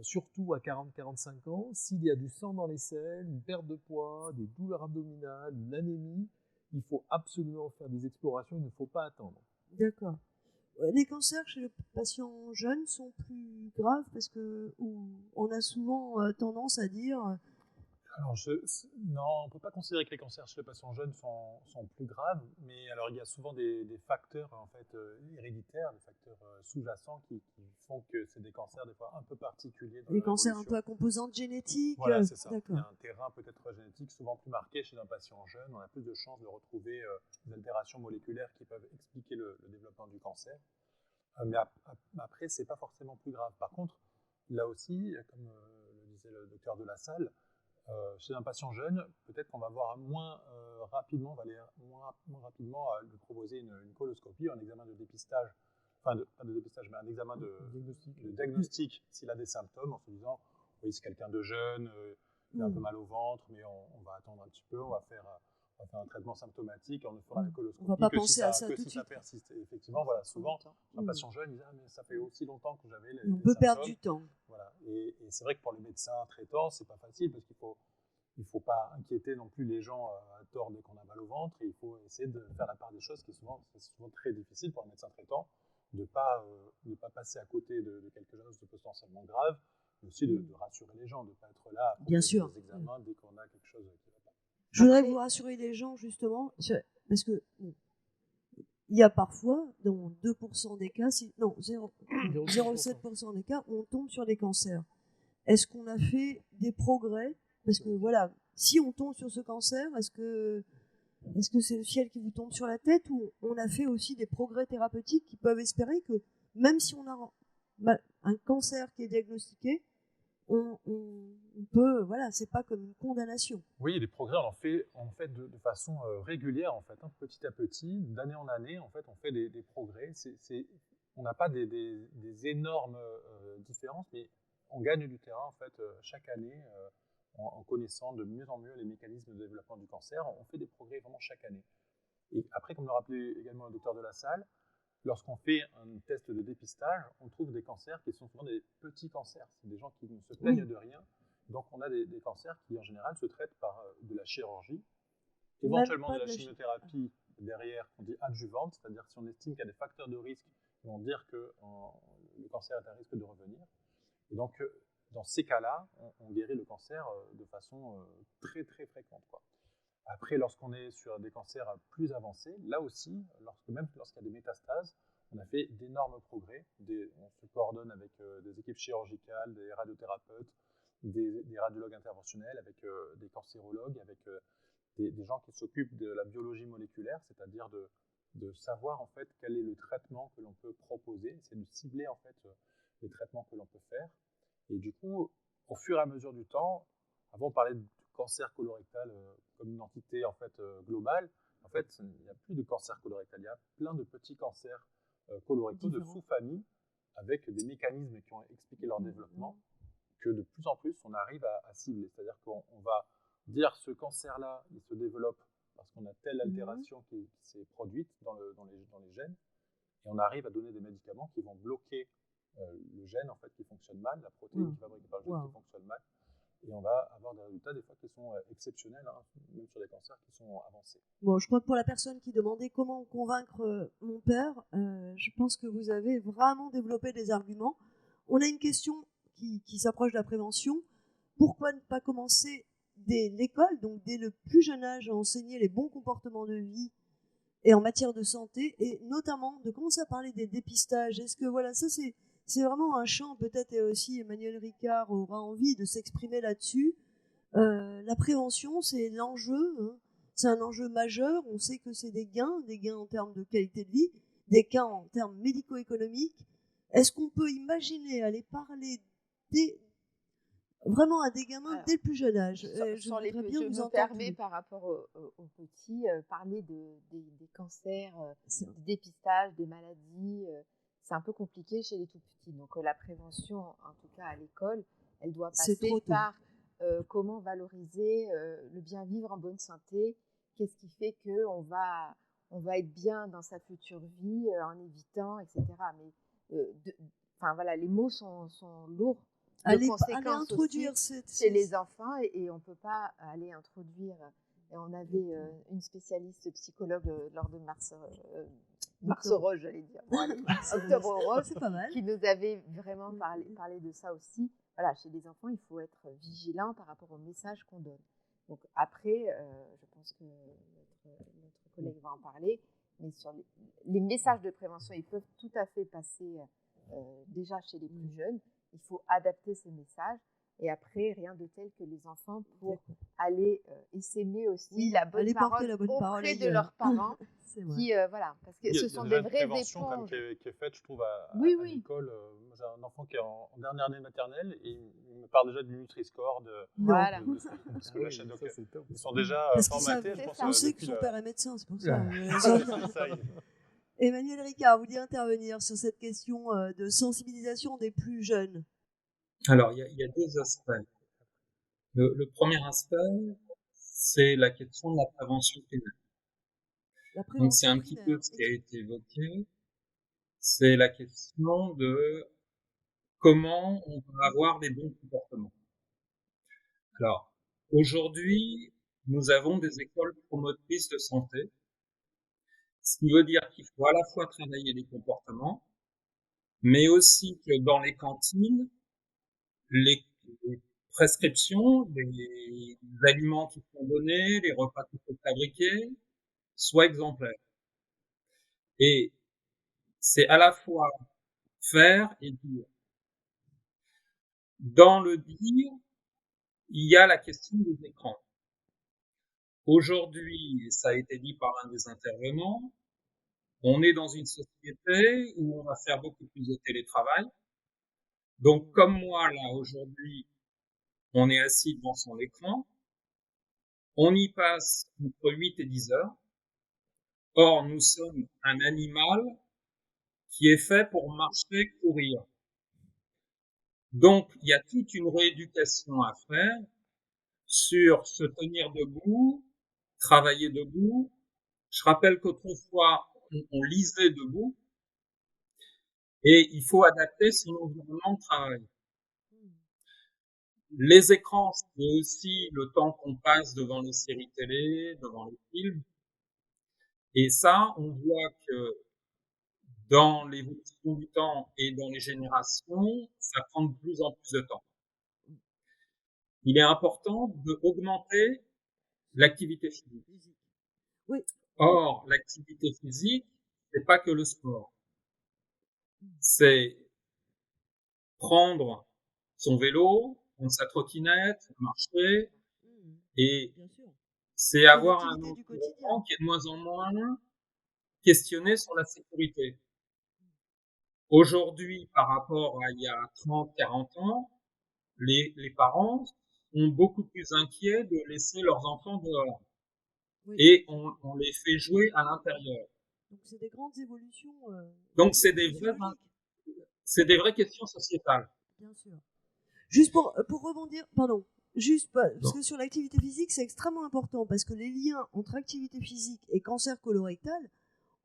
surtout à 40-45 ans, s'il y a du sang dans les selles, une perte de poids, des douleurs abdominales, une anémie, il faut absolument faire des explorations, il ne faut pas attendre. D'accord. Les cancers chez les patients jeunes sont plus graves parce que on a souvent tendance à dire... Alors, non, on ne peut pas considérer que les cancers chez les patients jeunes sont plus graves, mais alors il y a souvent des facteurs en fait, héréditaires, des facteurs sous-jacents qui font que c'est des cancers des fois un peu particuliers. Des cancers un peu à composante génétique. Voilà, c'est ça. Il y a un terrain peut-être génétique souvent plus marqué chez un patient jeune. On a plus de chances de retrouver des altérations moléculaires qui peuvent expliquer le développement du cancer. Mais après, ce n'est pas forcément plus grave. Par contre, là aussi, comme le disait le docteur de la Salle, chez un patient jeune, peut-être qu'on va voir moins rapidement, on va aller moins rapidement à lui proposer une coloscopie, un examen de dépistage, pas de dépistage, mais un examen de diagnostic s'il a des symptômes, en se disant, oui, c'est quelqu'un de jeune, il a un peu mal au ventre, mais on va attendre un petit peu, on va faire un traitement symptomatique, on ne fera la coloscopie on va pas penser à ça tout de suite. Ça persiste. Et effectivement, voilà, souvent, un patient jeune, il dit, mais ça fait aussi longtemps que j'avais les on peut perdre du temps. Voilà. Et c'est vrai que pour les médecins traitants, c'est pas facile parce qu'il faut pas inquiéter non plus les gens à tort dès qu'on a mal au ventre. Et il faut essayer de faire la part des choses, c'est souvent très difficile pour un médecin traitant de pas passer à côté de quelque chose de potentiellement grave, mais aussi de rassurer les gens, de ne pas être là à bien sûr des examens dès qu'on a quelque chose qui va pas. Je voudrais vous rassurer les gens justement parce que il y a parfois, dans 2% des cas, 0,7% des cas, on tombe sur des cancers. Est-ce qu'on a fait des progrès? Parce que voilà, si on tombe sur ce cancer, est-ce que c'est le ciel qui vous tombe sur la tête ou on a fait aussi des progrès thérapeutiques qui peuvent espérer que même si on a un cancer qui est diagnostiqué, on peut, voilà, c'est pas comme une condamnation. Oui, des progrès, on fait de façon régulière, en fait, petit à petit, d'année en année, en fait, on fait des progrès. On n'a pas des énormes différences, mais on gagne du terrain, en fait, chaque année, en connaissant de mieux en mieux les mécanismes de développement du cancer. On fait des progrès vraiment chaque année. Et après, comme le rappelait également le docteur de la Salle, lorsqu'on fait un test de dépistage, on trouve des cancers qui sont souvent des petits cancers. C'est des gens qui ne se plaignent de rien. Donc, on a des cancers qui, en général, se traitent par de la chirurgie, éventuellement de la chimiothérapie derrière, on dit adjuvante, c'est-à-dire si on estime qu'il y a des facteurs de risque qui vont dire que le cancer est à risque de revenir. Et donc, dans ces cas-là, on guérit le cancer de façon très, très fréquente, quoi. Après, lorsqu'on est sur des cancers plus avancés, là aussi, même lorsqu'il y a des métastases, on a fait d'énormes progrès. On se coordonne avec des équipes chirurgicales, des radiothérapeutes, des radiologues interventionnels, avec des cancérologues, avec des gens qui s'occupent de la biologie moléculaire, c'est-à-dire de savoir en fait quel est le traitement que l'on peut proposer, c'est de cibler en fait les traitements que l'on peut faire. Et du coup, au fur et à mesure du temps, avant on parlait du cancer colorectal comme une entité en fait globale. En fait, il n'y a plus de cancer colorectal, il y a plein de petits cancers colorectaux de sous-familles avec des mécanismes qui ont expliqué leur développement que de plus en plus on arrive à cibler. C'est-à-dire qu'on va dire ce cancer-là, il se développe parce qu'on a telle altération qui s'est produite dans les gènes, et on arrive à donner des médicaments qui vont bloquer le gène en fait qui fonctionne mal, la protéine qui est fabriquée par le gène qui fonctionne mal, et on va avoir des résultats des fois qui sont exceptionnels, hein, même sur des cancers qui sont avancés. Bon, je crois que pour la personne qui demandait comment convaincre mon père, je pense que vous avez vraiment développé des arguments. On a une question qui s'approche de la prévention. pourquoi ne pas commencer dès l'école, donc dès le plus jeune âge, à enseigner les bons comportements de vie et en matière de santé, et notamment de commencer à parler des dépistages. Est-ce que voilà, ça c'est vraiment un champ, peut-être aussi Emmanuel Ricard aura envie de s'exprimer là-dessus. La prévention, c'est l'enjeu, hein. C'est un enjeu majeur. On sait que c'est des gains en termes de qualité de vie, des gains en termes médico-économiques. Est-ce qu'on peut imaginer aller parler vraiment à des gamins dès le plus jeune âge? Je me permets par rapport aux petits, parler des cancers, des dépistages, des maladies, c'est un peu compliqué chez les tout petits. Donc la prévention, en tout cas à l'école, elle doit passer par comment valoriser le bien vivre en bonne santé. Qu'est-ce qui fait qu'on va être bien dans sa future vie en évitant, etc. Mais voilà, les mots sont lourds de conséquences aussi chez les enfants et on ne peut pas aller introduire. Et on avait une spécialiste psychologue lors de Mars Rose, j'allais dire. Bon, allez, Octobre Rose, c'est pas mal. Qui nous avait vraiment parlé de ça aussi. Voilà, chez les enfants, il faut être vigilant par rapport au message qu'on donne. Donc après, je pense que notre collègue va en parler, mais sur les messages de prévention, ils peuvent tout à fait passer déjà chez les plus jeunes. Il faut adapter ces messages. Et après, rien de tel que les enfants pour aller essaimer aussi la bonne parole auprès de leurs parents. Qui, voilà, parce que ce sont des vraies éponges. Qui est faite, je trouve, à l'école. J'ai un enfant qui est en dernière année de maternelle et il me parle déjà du Nutri-Score. Voilà. Donc, ils sont déjà formatés. On sait que son père est médecin, c'est pour ça. Emmanuel Ricard, vous vouliez intervenir sur cette question de sensibilisation des plus jeunes? Alors, il y a deux aspects. Le premier aspect, c'est la question de la prévention primaire. Donc, c'est un petit peu ce qui a été évoqué. C'est la question de comment on va avoir des bons comportements. Alors, aujourd'hui, nous avons des écoles promotrices de santé, ce qui veut dire qu'il faut à la fois travailler les comportements, mais aussi que dans les cantines, les prescriptions, les aliments qui sont donnés, les repas qui sont fabriqués, soient exemplaires. Et c'est à la fois faire et dire. Dans le dire, il y a la question des écrans. Aujourd'hui, ça a été dit par l'un des intervenants, on est dans une société où on va faire beaucoup plus de télétravail. Donc, comme moi, là, aujourd'hui, on est assis devant son écran, on y passe entre 8 et 10 heures. Or, nous sommes un animal qui est fait pour marcher, courir. Donc, il y a toute une rééducation à faire sur se tenir debout, travailler debout. Je rappelle qu'autrefois, on lisait debout et il faut adapter son environnement de travail. Les écrans, c'est aussi le temps qu'on passe devant les séries télé, devant les films. Et ça, on voit que dans l'évolution du temps et dans les générations, ça prend de plus en plus de temps. Il est important d'augmenter l'activité physique. Oui. Or, l'activité physique, c'est pas que le sport. C'est prendre son vélo, prendre sa trottinette, marcher, et c'est avoir un environnement qui est de moins en moins questionné sur la sécurité. Aujourd'hui, par rapport à il y a 30, 40 ans, les parents sont beaucoup plus inquiets de laisser leurs enfants dehors. Oui. Et on les fait jouer à l'intérieur. Donc c'est des grandes évolutions. Donc c'est des vraies questions sociétales. Bien sûr. Juste pour rebondir, pardon, parce que sur l'activité physique, c'est extrêmement important parce que les liens entre activité physique et cancer colorectal,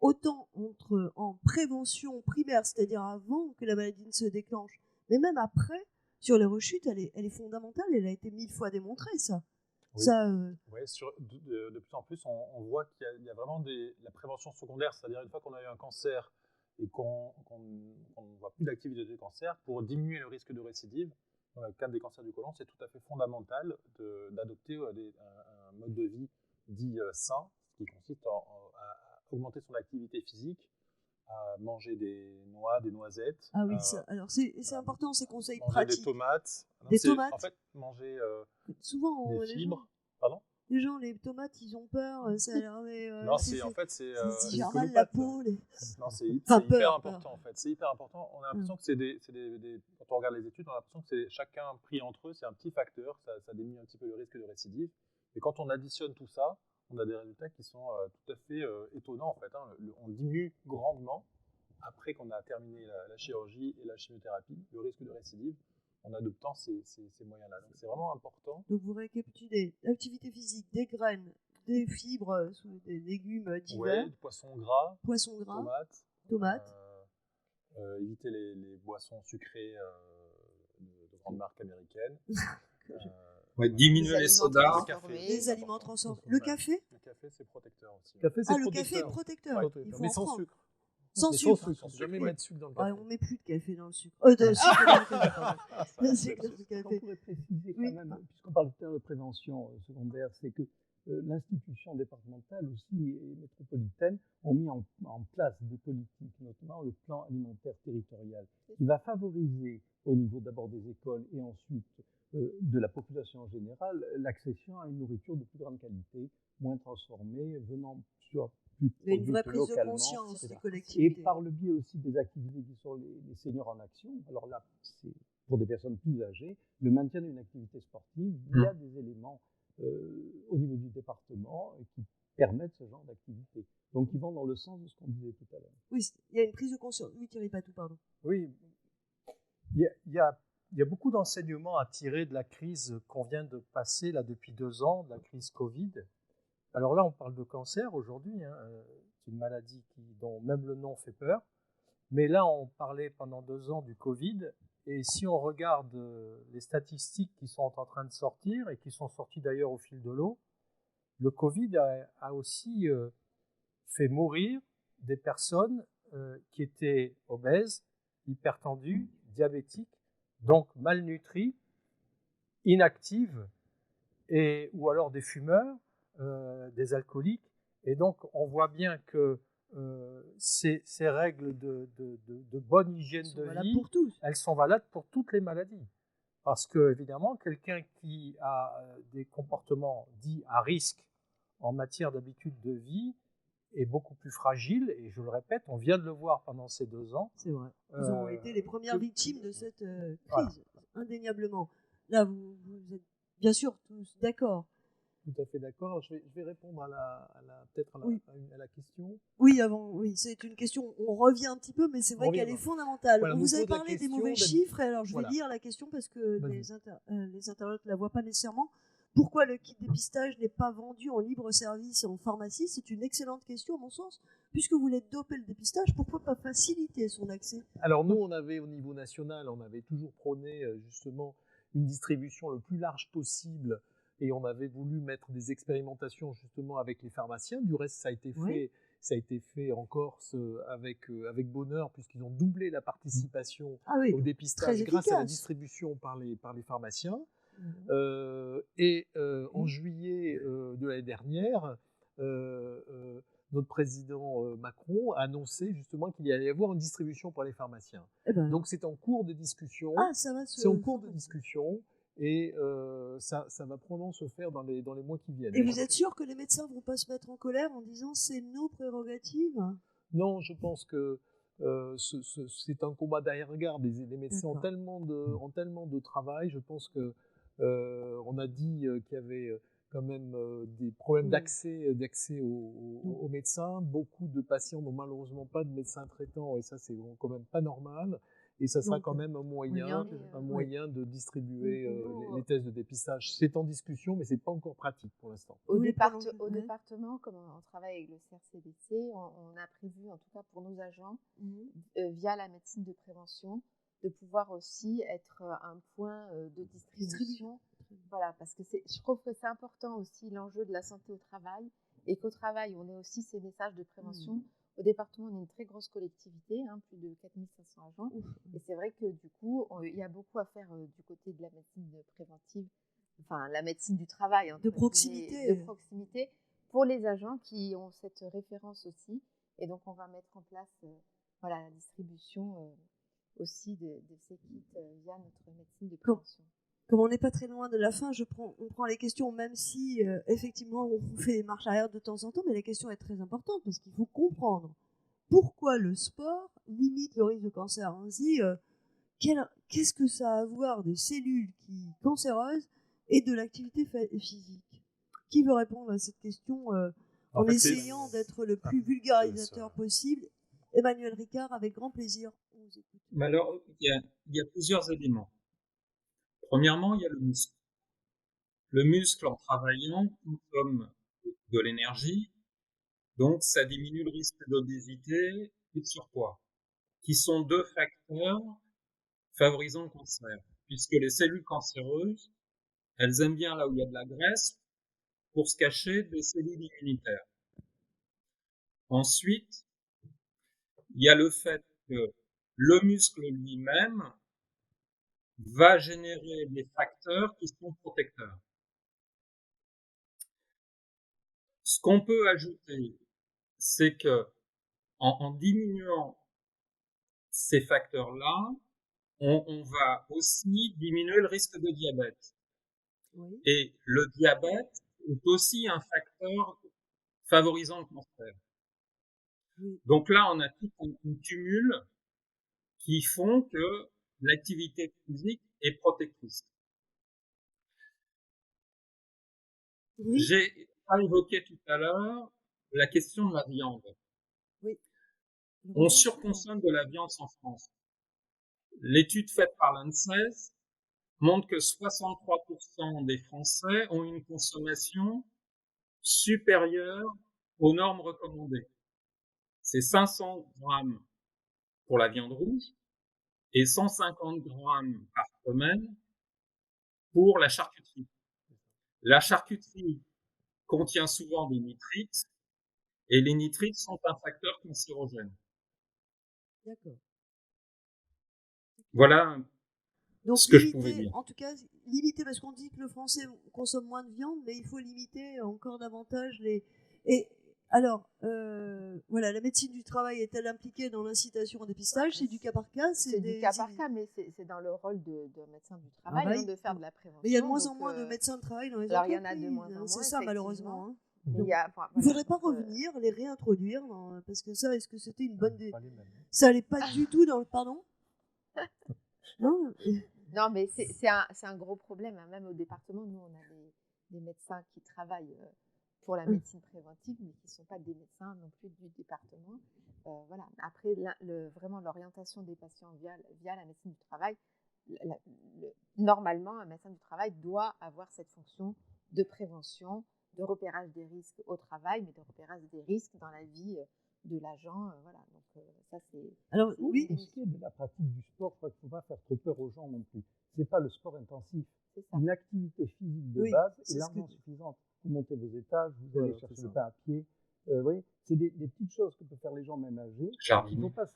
autant en prévention primaire, c'est-à-dire avant que la maladie ne se déclenche, mais même après, sur les rechutes, elle est fondamentale. Elle a été 1000 fois démontrée, ça. Oui. De plus en plus, on voit qu'il y a vraiment la prévention secondaire, c'est-à-dire une fois qu'on a eu un cancer et qu'on ne voit plus d'activité de cancer, pour diminuer le risque de récidive, dans le cadre des cancers du côlon, c'est tout à fait fondamental d'adopter un mode de vie dit sain, qui consiste à augmenter son activité physique, à manger des noix, des noisettes. Ah oui, alors c'est important ces conseils manger pratiques. Des tomates. Des tomates. En fait, manger souvent des fibres. Pardon ? Les gens, les tomates, ils ont peur. Ça a l'air. Non, c'est j'ai mal la peau. Non, c'est hyper important en fait. C'est hyper important. On a l'impression que quand on regarde les études, on a l'impression que c'est chacun pris entre eux, c'est un petit facteur, ça diminue un petit peu le risque de récidive. Et quand on additionne tout ça, on a des résultats qui sont tout à fait étonnants en fait. On diminue grandement après qu'on a terminé la chirurgie et la chimiothérapie, le risque de récidive, en adoptant ces moyens-là. Donc c'est vraiment important. Donc vous récapitulez l'activité physique, des graines, des fibres, des légumes divers. Oui, poissons gras, tomates. Éviter les boissons sucrées de grandes marques américaines. Diminuer les sodas. Les aliments transformés. Le café ? Le café, c'est protecteur aussi. Le café est protecteur. Il faut mais sans sucre. Sans sucre. Jamais mettre de sucre dans le café. On met plus de café dans le sucre. De sucre dans le café. On pourrait préciser quand même, puisqu'on parle de prévention secondaire, c'est que l'institution départementale aussi et métropolitaine ont mis en place des politiques, notamment le plan alimentaire territorial, qui va favoriser au niveau d'abord des écoles et ensuite de la population en général l'accession à une nourriture de plus grande qualité, moins transformée, venant sur plus produite localement. Une vraie prise de conscience des collectivités. Et par le biais aussi des activités qui sont les seniors en action. Alors là, c'est pour des personnes plus âgées, le maintien d'une activité sportive, il y a des éléments au niveau du département qui permettent ce genre d'activité. Donc, ils vont dans le sens de ce qu'on disait tout à l'heure. Oui, il y a une prise de conscience. Oui, Thierry Patou, pardon. Oui, il y a beaucoup d'enseignements à tirer de la crise qu'on vient de passer là depuis 2 ans, de la crise Covid. Alors là, on parle de cancer aujourd'hui. C'est une maladie dont même le nom fait peur. Mais là, on parlait pendant 2 ans du Covid. Et si on regarde les statistiques qui sont en train de sortir, et qui sont sorties d'ailleurs au fil de l'eau, le Covid a aussi fait mourir des personnes qui étaient obèses, hypertendues, diabétiques, donc malnutries, inactives, ou alors des fumeurs, des alcooliques. Et donc, on voit bien que ces règles de bonne hygiène de vie, elles sont valables pour toutes les maladies. Parce que, évidemment, quelqu'un qui a des comportements dits à risque en matière d'habitude de vie est beaucoup plus fragile. Et je le répète, on vient de le voir pendant ces 2 ans. C'est vrai. Ils ont été les premières victimes de cette crise, indéniablement. Là, vous êtes bien sûr tous d'accord. Tout à fait d'accord. Je vais répondre à la question. Oui, c'est une question. On revient un petit peu, mais c'est vrai qu'elle est fondamentale. Voilà, vous avez parlé des mauvais chiffres, et alors je vais lire la question parce que les internautes ne la voient pas nécessairement. Pourquoi le kit dépistage n'est pas vendu en libre service en pharmacie ? C'est une excellente question à mon sens. Puisque vous voulez doper le dépistage, pourquoi pas faciliter son accès ? Alors nous, on avait au niveau national, on avait toujours prôné justement une distribution le plus large possible. Et on avait voulu mettre des expérimentations justement avec les pharmaciens. Du reste, ça a été fait en Corse avec bonheur, puisqu'ils ont doublé la participation au dépistage grâce à la distribution par les pharmaciens. En juillet de l'année dernière, notre président Macron a annoncé justement qu'il y allait y avoir une distribution pour les pharmaciens. Donc c'est en cours de discussion. C'est en cours de discussion. Et ça va probablement se faire dans les mois qui viennent. Et vous êtes sûr que les médecins ne vont pas se mettre en colère en disant c'est nos prérogatives ? Non, je pense que c'est un combat d'arrière-garde. Les médecins ont tellement de travail. Je pense que on a dit qu'il y avait quand même des problèmes d'accès aux médecins. Beaucoup de patients n'ont malheureusement pas de médecin traitant, et ça c'est quand même pas normal. Et ça sera quand même un moyen de distribuer les tests de dépistage. C'est en discussion, mais ce n'est pas encore pratique pour l'instant. Au département, comme on travaille avec le CRCDC, on a prévu, en tout cas pour nos agents, via la médecine de prévention, de pouvoir aussi être un point de distribution. Voilà, parce que je trouve que c'est important aussi l'enjeu de la santé au travail, et qu'au travail, on ait aussi ces messages de prévention Au département, on est une très grosse collectivité, plus de 4500 agents. Et c'est vrai que du coup, il y a beaucoup à faire du côté de la médecine préventive, enfin la médecine du travail. De proximité. De proximité pour les agents qui ont cette référence aussi. Et donc, on va mettre en place la distribution aussi de ces kits via notre médecine de prévention. Comme on n'est pas très loin de la fin, on prend les questions, même si effectivement on fait des marches arrière de temps en temps, mais la question est très importante parce qu'il faut comprendre pourquoi le sport limite le risque de cancer. On se dit, qu'est-ce que ça a à voir des cellules cancéreuses et de l'activité physique? Qui veut répondre à cette question en essayant d'être le plus vulgarisateur possible? Emmanuel Ricard, avec grand plaisir. On vous écoute. Mais alors, il y a plusieurs éléments. Premièrement, il y a le muscle. Le muscle, en travaillant, consomme de l'énergie, donc ça diminue le risque d'obésité et de surpoids, qui sont deux facteurs favorisant le cancer, puisque les cellules cancéreuses, elles aiment bien là où il y a de la graisse pour se cacher des cellules immunitaires. Ensuite, il y a le fait que le muscle lui-même va générer des facteurs qui sont protecteurs. Ce qu'on peut ajouter, c'est que en diminuant ces facteurs-là, on va aussi diminuer le risque de diabète. Oui. Et le diabète est aussi un facteur favorisant le cancer. Oui. Donc là, on a tout un cumul qui font que l'activité physique est protectrice. Oui. J'ai évoqué tout à l'heure la question de la viande. Oui. On surconsomme de la viande en France. L'étude faite par l'ANSES montre que 63% des Français ont une consommation supérieure aux normes recommandées. C'est 500 grammes pour la viande rouge et 150 grammes par semaine pour la charcuterie. La charcuterie contient souvent des nitrites et les nitrites sont un facteur cancérogène. D'accord. Voilà donc, ce que je pouvais dire. En tout cas, limiter, parce qu'on dit que le Français consomme moins de viande, mais il faut limiter encore davantage les... Et alors, la médecine du travail est-elle impliquée dans l'incitation au dépistage? C'est du cas par cas? C'est du cas par cas, mais c'est dans le rôle de médecin du travail de faire de la prévention. Mais il y a de moins en moins de médecins de travail dans les entreprises. Alors, il y en a de moins en moins, c'est ça, malheureusement. Il ne faudrait pas revenir, les réintroduire, parce que ça, est-ce que c'était une bonne idée? Ça n'allait pas du tout dans le... Pardon? Non, mais c'est un gros problème. Même au département, nous, on a des médecins qui travaillent pour la médecine préventive, mais qui ne sont pas des médecins non plus du département. Après, vraiment, l'orientation des patients via la médecine du travail, normalement, un médecin du travail doit avoir cette fonction de prévention, de repérage des risques au travail, mais de repérage des risques dans la vie de l'agent. Donc, ça, c'est... Alors, oui, pour ce qui est de la pratique du sport, je crois qu'il ne faut pas faire trop peur aux gens non plus. Ce n'est pas le sport intensif. Une activité phisique de base est largement suffisante. Vous montez vos étages, vous allez chercher le pain à pied. Vous voyez, c'est des petites choses que peuvent faire les gens même âgés. Il ne faut pas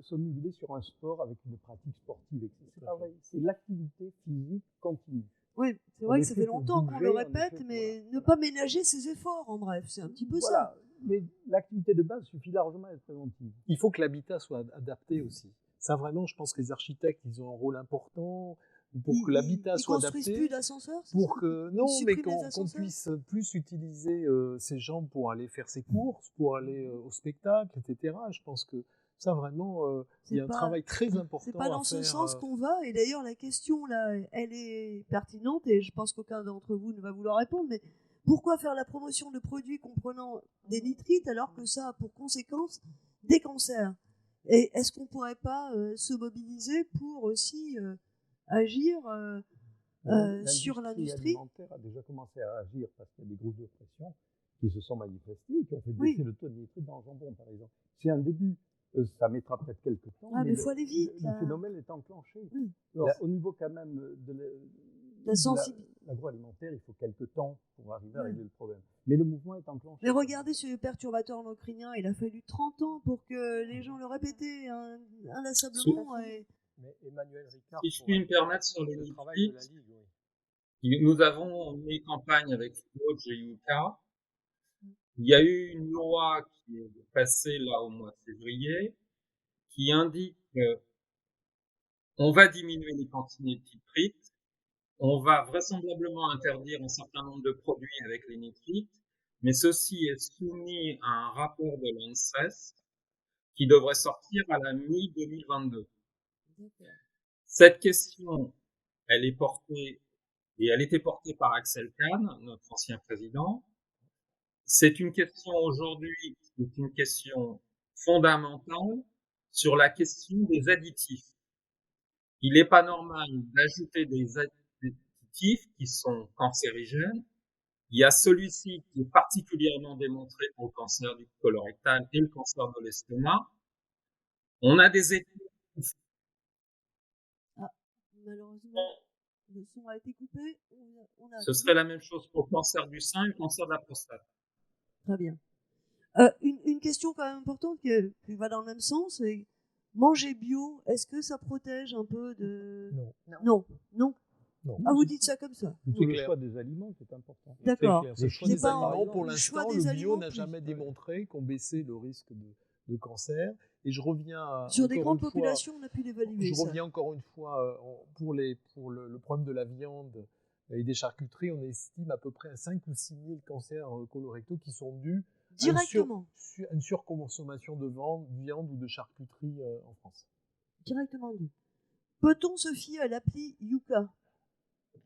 s'omnubiler sur un sport avec une pratique sportive. C'est pas vrai. C'est l'activité physique continue. Oui, c'est vrai que ça fait longtemps qu'on le répète, mais ne pas ménager ses efforts, en bref, c'est un petit peu ça. Mais l'activité de base suffit largement à être préventive. Il faut que l'habitat soit adapté aussi. Ça, vraiment, je pense que les architectes, ils ont un rôle important pour que l'habitat soit adapté. Ils construisent plus d'ascenseurs? Pour que mais qu'on puisse plus utiliser ces gens pour aller faire ses courses, pour aller au spectacle, etc. Je pense que ça, vraiment, il y a un travail très important à faire. C'est pas dans ce sens qu'on va. Et d'ailleurs, la question, là, elle est pertinente et je pense qu'aucun d'entre vous ne va vouloir répondre. Mais pourquoi faire la promotion de produits comprenant des nitrites alors que ça a pour conséquence des cancers? Et est-ce qu'on ne pourrait pas se mobiliser pour aussi agir sur l'industrie? L'alimentaire a déjà commencé à agir parce qu'il y a des groupes de pression qui se sont manifestés et qui ont fait baisser le taux de nitrite dans le jambon, par exemple. C'est un début. Ça mettra peut-être quelques temps, mais il faut aller vite. Le phénomène est enclenché. Au niveau quand même L'agroalimentaire, il faut quelques temps pour arriver à régler le problème. Mais le mouvement est enclenché. Mais regardez ce perturbateur endocrinien, il a fallu 30 ans pour que les gens le répétaient inlassablement. Mais Emmanuel Ricard, si je puis me permettre sur les nitrites, nous avons une campagne avec Claude Yuka. Il y a eu une loi qui est passée là au mois de février qui indique qu'on va diminuer les quantités de nitrites, on va vraisemblablement interdire un certain nombre de produits avec les nitrites, mais ceci est soumis à un rapport de l'ANSES qui devrait sortir à la mi-2022. Cette question, elle est portée, et elle était portée par Axel Kahn, notre ancien président. C'est une question aujourd'hui, c'est une question fondamentale sur la question des additifs. Il n'est pas normal d'ajouter des additifs qui sont cancérigènes. Il y a celui-ci qui est particulièrement démontré pour le cancer du colorectal et le cancer de l'estomac. On a des études. Malheureusement, le son a été coupé. Ce serait la même chose pour le cancer du sein et le cancer de la prostate. Très bien. Une question quand même importante qui va dans le même sens, c'est manger bio, est-ce que ça protège un peu de... Non. Ah, vous dites ça comme ça. C'est le choix des aliments qui est important. D'accord. Le choix des aliments, pour l'instant, le bio n'a jamais démontré qu'on baissait le risque de cancer. Et je reviens sur des grandes populations, on a pu l'évaluer. Je reviens encore une fois pour le problème de la viande et des charcuteries, on estime à peu près à 5 ou 6 000 cancers colorectaux qui sont dus directement à une surconsommation de viande ou de charcuterie en France. Directement dû. Peut-on se fier à l'appli Yuka?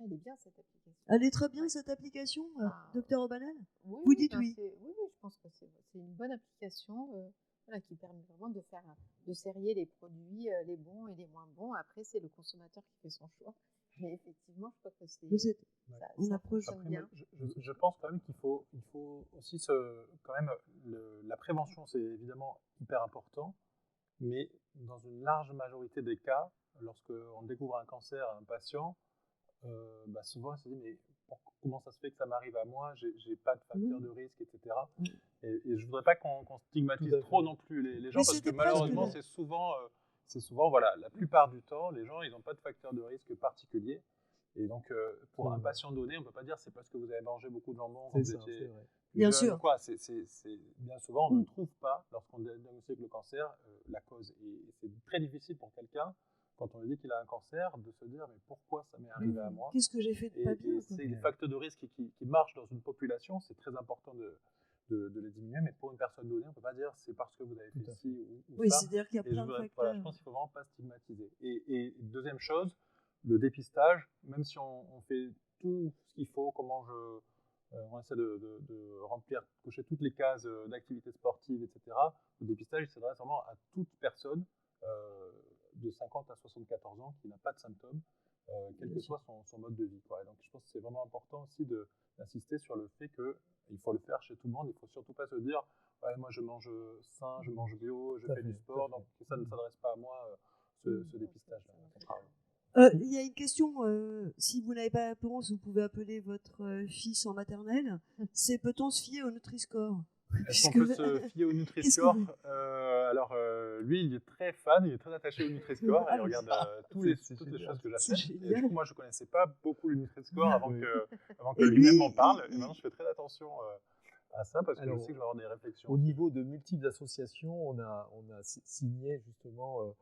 Elle est bien cette application. Elle est très bien cette application, Dr Obanel? Oui, vous dites oui. Oui, je pense que c'est une bonne application qui permet vraiment de sérier les produits, les bons et les moins bons. Après, c'est le consommateur qui fait son choix. Mais effectivement, je crois que on approche bien. Je pense quand même qu'il faut aussi la prévention, c'est évidemment hyper important, mais dans une large majorité des cas, lorsqu'on découvre un cancer à un patient, souvent on se dit mais comment ça se fait que ça m'arrive à moi, j'ai pas de facteur de risque, etc. Et je voudrais pas qu'on stigmatise trop non plus les gens, parce que malheureusement c'est souvent voilà, la plupart du temps les gens ils n'ont pas de facteur de risque particulier. Et donc, pour un patient donné, on ne peut pas dire c'est parce que vous avez mangé beaucoup de jambon quand vous étiez bien sûr. Bien souvent, on ne trouve pas, lorsqu'on diagnostique le cancer, la cause. Et c'est très difficile pour quelqu'un, quand on lui dit qu'il a un cancer, de se dire mais pourquoi ça m'est arrivé à moi? Qu'est-ce que j'ai fait de pas bien? C'est les facteurs de risque qui marchent dans une population, c'est très important de les diminuer, mais pour une personne donnée, on ne peut pas dire c'est parce que vous avez fait ci ou oui, ça. C'est-à-dire qu'il y a plein de facteurs. Voilà, je pense qu'il ne faut vraiment pas stigmatiser. Et deuxième chose, le dépistage, même si on fait tout ce qu'il faut, on essaie de remplir, cocher toutes les cases d'activités sportives, etc. Le dépistage, il s'adresse vraiment à toute personne de 50 à 74 ans qui n'a pas de symptômes, quel que soit son mode de vie. Et donc je pense que c'est vraiment important aussi d'insister sur le fait qu'il faut le faire chez tout le monde. Il ne faut surtout pas se dire ouais, moi je mange sain, je mange bio, je fais du sport, donc ça ne s'adresse pas à moi, ce dépistage-là. Il y a une question, si vous n'avez pas la réponse, vous pouvez appeler votre fils en maternelle. C'est peut-on se fier au Nutri-Score? Est-ce qu'on peut se fier au Nutri-Score? Alors, lui, il est très fan, il est très attaché au Nutri-Score. Il regarde toutes les choses que j'achète. Et du coup, moi, je ne connaissais pas beaucoup le Nutri-Score avant que lui-même m'en parle. Et maintenant, je fais très attention à ça parce que je sais que je vais avoir des réflexions. Au niveau de multiples associations, on a signé justement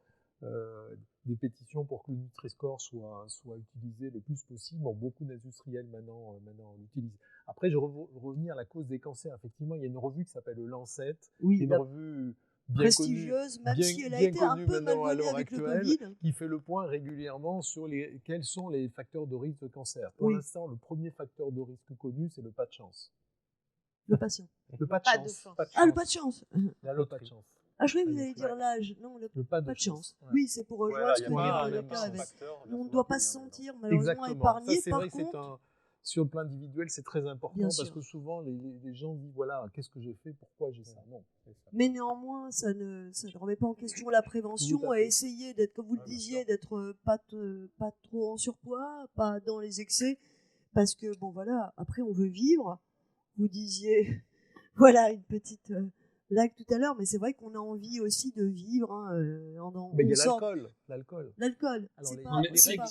des pétitions pour que le Nutri-Score soit utilisé le plus possible. Bon, beaucoup d'industriels maintenant l'utilisent. Après, je revenir à la cause des cancers. Effectivement, il y a une revue qui s'appelle le Lancet, une revue bien prestigieuse, connue, même si elle a été un peu malmenée avec le Covid, qui fait le point régulièrement sur quels sont les facteurs de risque de cancer. Pour l'instant, le premier facteur de risque connu, c'est le pas de chance. Le patient. Le pas de chance. Le pas de chance. La loterie. Ah, je croyais que vous alliez dire l'âge. Non, le pas de chance. Ouais. Oui, c'est pour rejoindre ce que dit le docteur. On ne doit pas se sentir malheureusement épargné. C'est vrai que sur le plan individuel, c'est très important Bien parce sûr. que souvent les gens disent voilà, qu'est-ce que j'ai fait, pourquoi j'ai ça. Non. Mais néanmoins, ça ne remet pas en question la prévention et essayer d'être, comme vous le disiez, d'être pas trop en surpoids, pas dans les excès, parce que bon voilà, après on veut vivre. Vous disiez, voilà une petite blague tout à l'heure, mais c'est vrai qu'on a envie aussi de vivre. Mais il y a l'alcool. L'alcool. Alors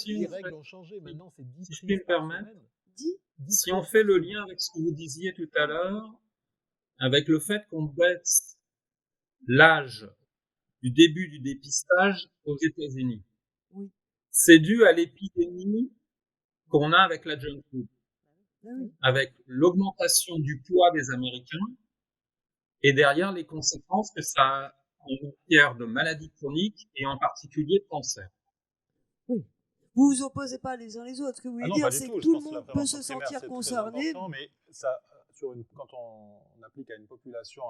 les règles ont changé. Maintenant, c'est 10 si je puis me permettre, 10 si on fait le lien avec ce que vous disiez tout à l'heure, avec le fait qu'on baisse l'âge du début du dépistage aux États-Unis, oui. C'est dû à l'épidémie qu'on a avec la junk food, oui. Avec l'augmentation du poids des Américains et derrière les conséquences que ça a en matière de maladies chroniques et en particulier de cancer. Oui. Vous vous opposez pas les uns les autres. Ce que vous voulez dire, c'est que tout le monde peut se sentir concerné. Mais ça, quand on applique à une population,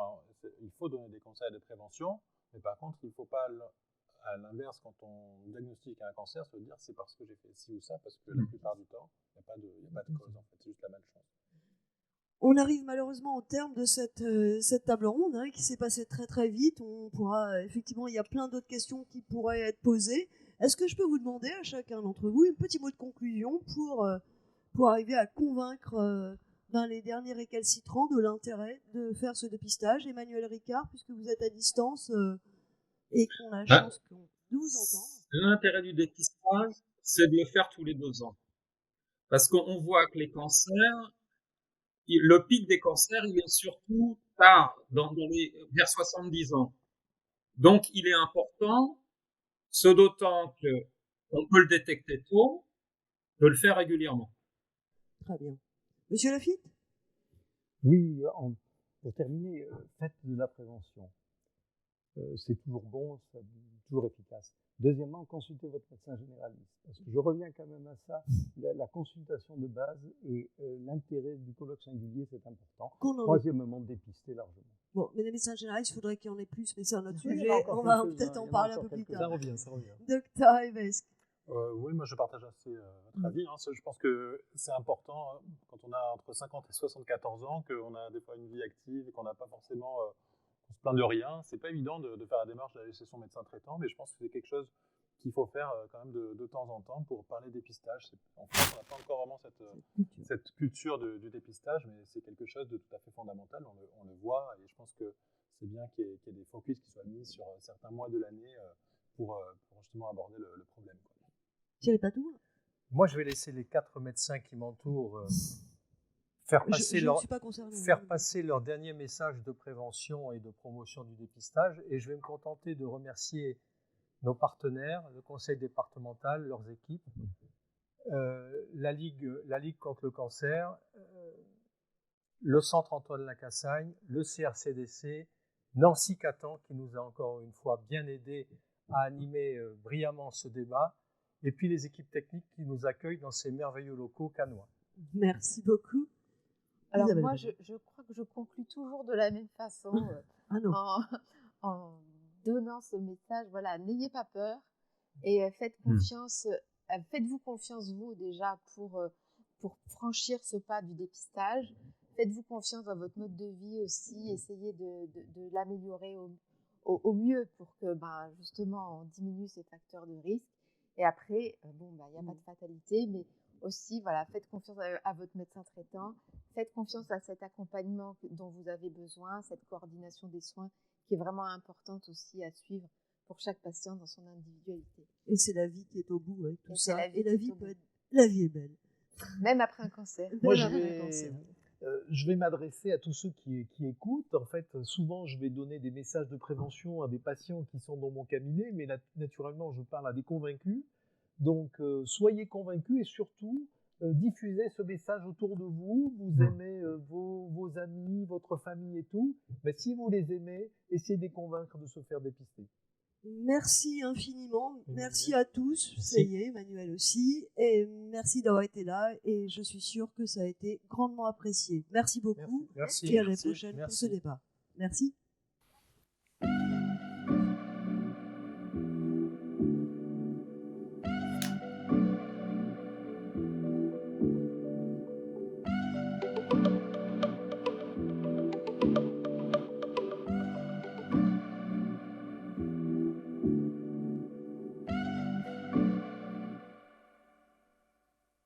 il faut donner des conseils de prévention, mais par contre, il ne faut pas, à l'inverse, quand on diagnostique un cancer, se dire c'est parce que j'ai fait ci ou ça, parce que la plupart du temps, il n'y a pas de cause, en fait, c'est juste la malchance. On arrive malheureusement au terme de cette table ronde qui s'est passée très très vite. On pourra effectivement, il y a plein d'autres questions qui pourraient être posées. Est-ce que je peux vous demander à chacun d'entre vous un petit mot de conclusion pour arriver à convaincre les derniers récalcitrants de l'intérêt de faire ce dépistage? Emmanuel Ricard, puisque vous êtes à distance et qu'on a la chance de vous entendre. L'intérêt du dépistage, c'est de le faire tous les 2 ans. Parce qu'on voit que les cancers, le pic des cancers, il est surtout tard, vers 70 ans. Donc, il est important, ce d'autant qu'on peut le détecter tôt, de le faire régulièrement. Très bien. Monsieur Lafitte? Oui, pour terminer, faites de la prévention. C'est toujours bon, c'est toujours efficace. Deuxièmement, consultez votre médecin généraliste. Parce que je reviens quand même à ça, la consultation de base et l'intérêt du colloque singulier, c'est important. Troisièmement, dépister largement. Bon, mais les médecins généralistes, il faudrait qu'il y en ait plus, mais c'est un autre sujet. On va peut-être en parler un peu plus tard. Ça revient. Docteur Evesque. Oui, moi je partage assez votre avis. Je pense que c'est important, quand on a entre 50 et 74 ans, qu'on a des fois une vie active et qu'on n'a pas forcément... on se plaint de rien. C'est pas évident de faire la démarche d'aller chez son médecin traitant, mais je pense que c'est quelque chose qu'il faut faire quand même de temps en temps pour parler dépistage. En France, on n'a pas encore vraiment cette culture du dépistage, mais c'est quelque chose de tout à fait fondamental. On le voit, et je pense que c'est bien qu'il y ait des focus qui soient mis sur certains mois de l'année pour justement aborder le problème. Thierry Patou? Moi, je vais laisser les 4 médecins qui m'entourent faire passer leur dernier message de prévention et de promotion du dépistage, et je vais me contenter de remercier nos partenaires, le conseil départemental, leurs équipes, la Ligue contre le cancer, le Centre Antoine Lacassagne, le CRCDC, Nancy Catan qui nous a encore une fois bien aidés à animer brillamment ce débat, et puis les équipes techniques qui nous accueillent dans ces merveilleux locaux cannois. Merci beaucoup. Alors moi, je crois que je conclus toujours de la même façon en donnant ce message. Voilà, n'ayez pas peur et faites-vous confiance vous déjà pour franchir ce pas du dépistage. Faites-vous confiance dans votre mode de vie aussi. Essayez de l'améliorer au mieux pour que justement on diminue ces facteurs de risque. Et après, il n'y a pas de fatalité, mais aussi, voilà, faites confiance à votre médecin traitant, faites confiance à cet accompagnement dont vous avez besoin, cette coordination des soins qui est vraiment importante aussi à suivre pour chaque patient dans son individualité. Et c'est la vie qui est au bout avec tout ça. Et la vie est belle. Même après un cancer. Moi, je vais m'adresser à tous ceux qui écoutent. En fait, souvent, je vais donner des messages de prévention à des patients qui sont dans mon cabinet, mais naturellement, je parle à des convaincus. Donc, soyez convaincus et surtout, diffusez ce message autour de vous. Vous aimez vos amis, votre famille et tout. Mais si vous les aimez, essayez de les convaincre de se faire dépister. Merci infiniment. Merci à tous. Ça y est, Emmanuel aussi. Et merci d'avoir été là. Et je suis sûre que ça a été grandement apprécié. Merci beaucoup. Merci. Et à la prochaine pour ce débat. Merci.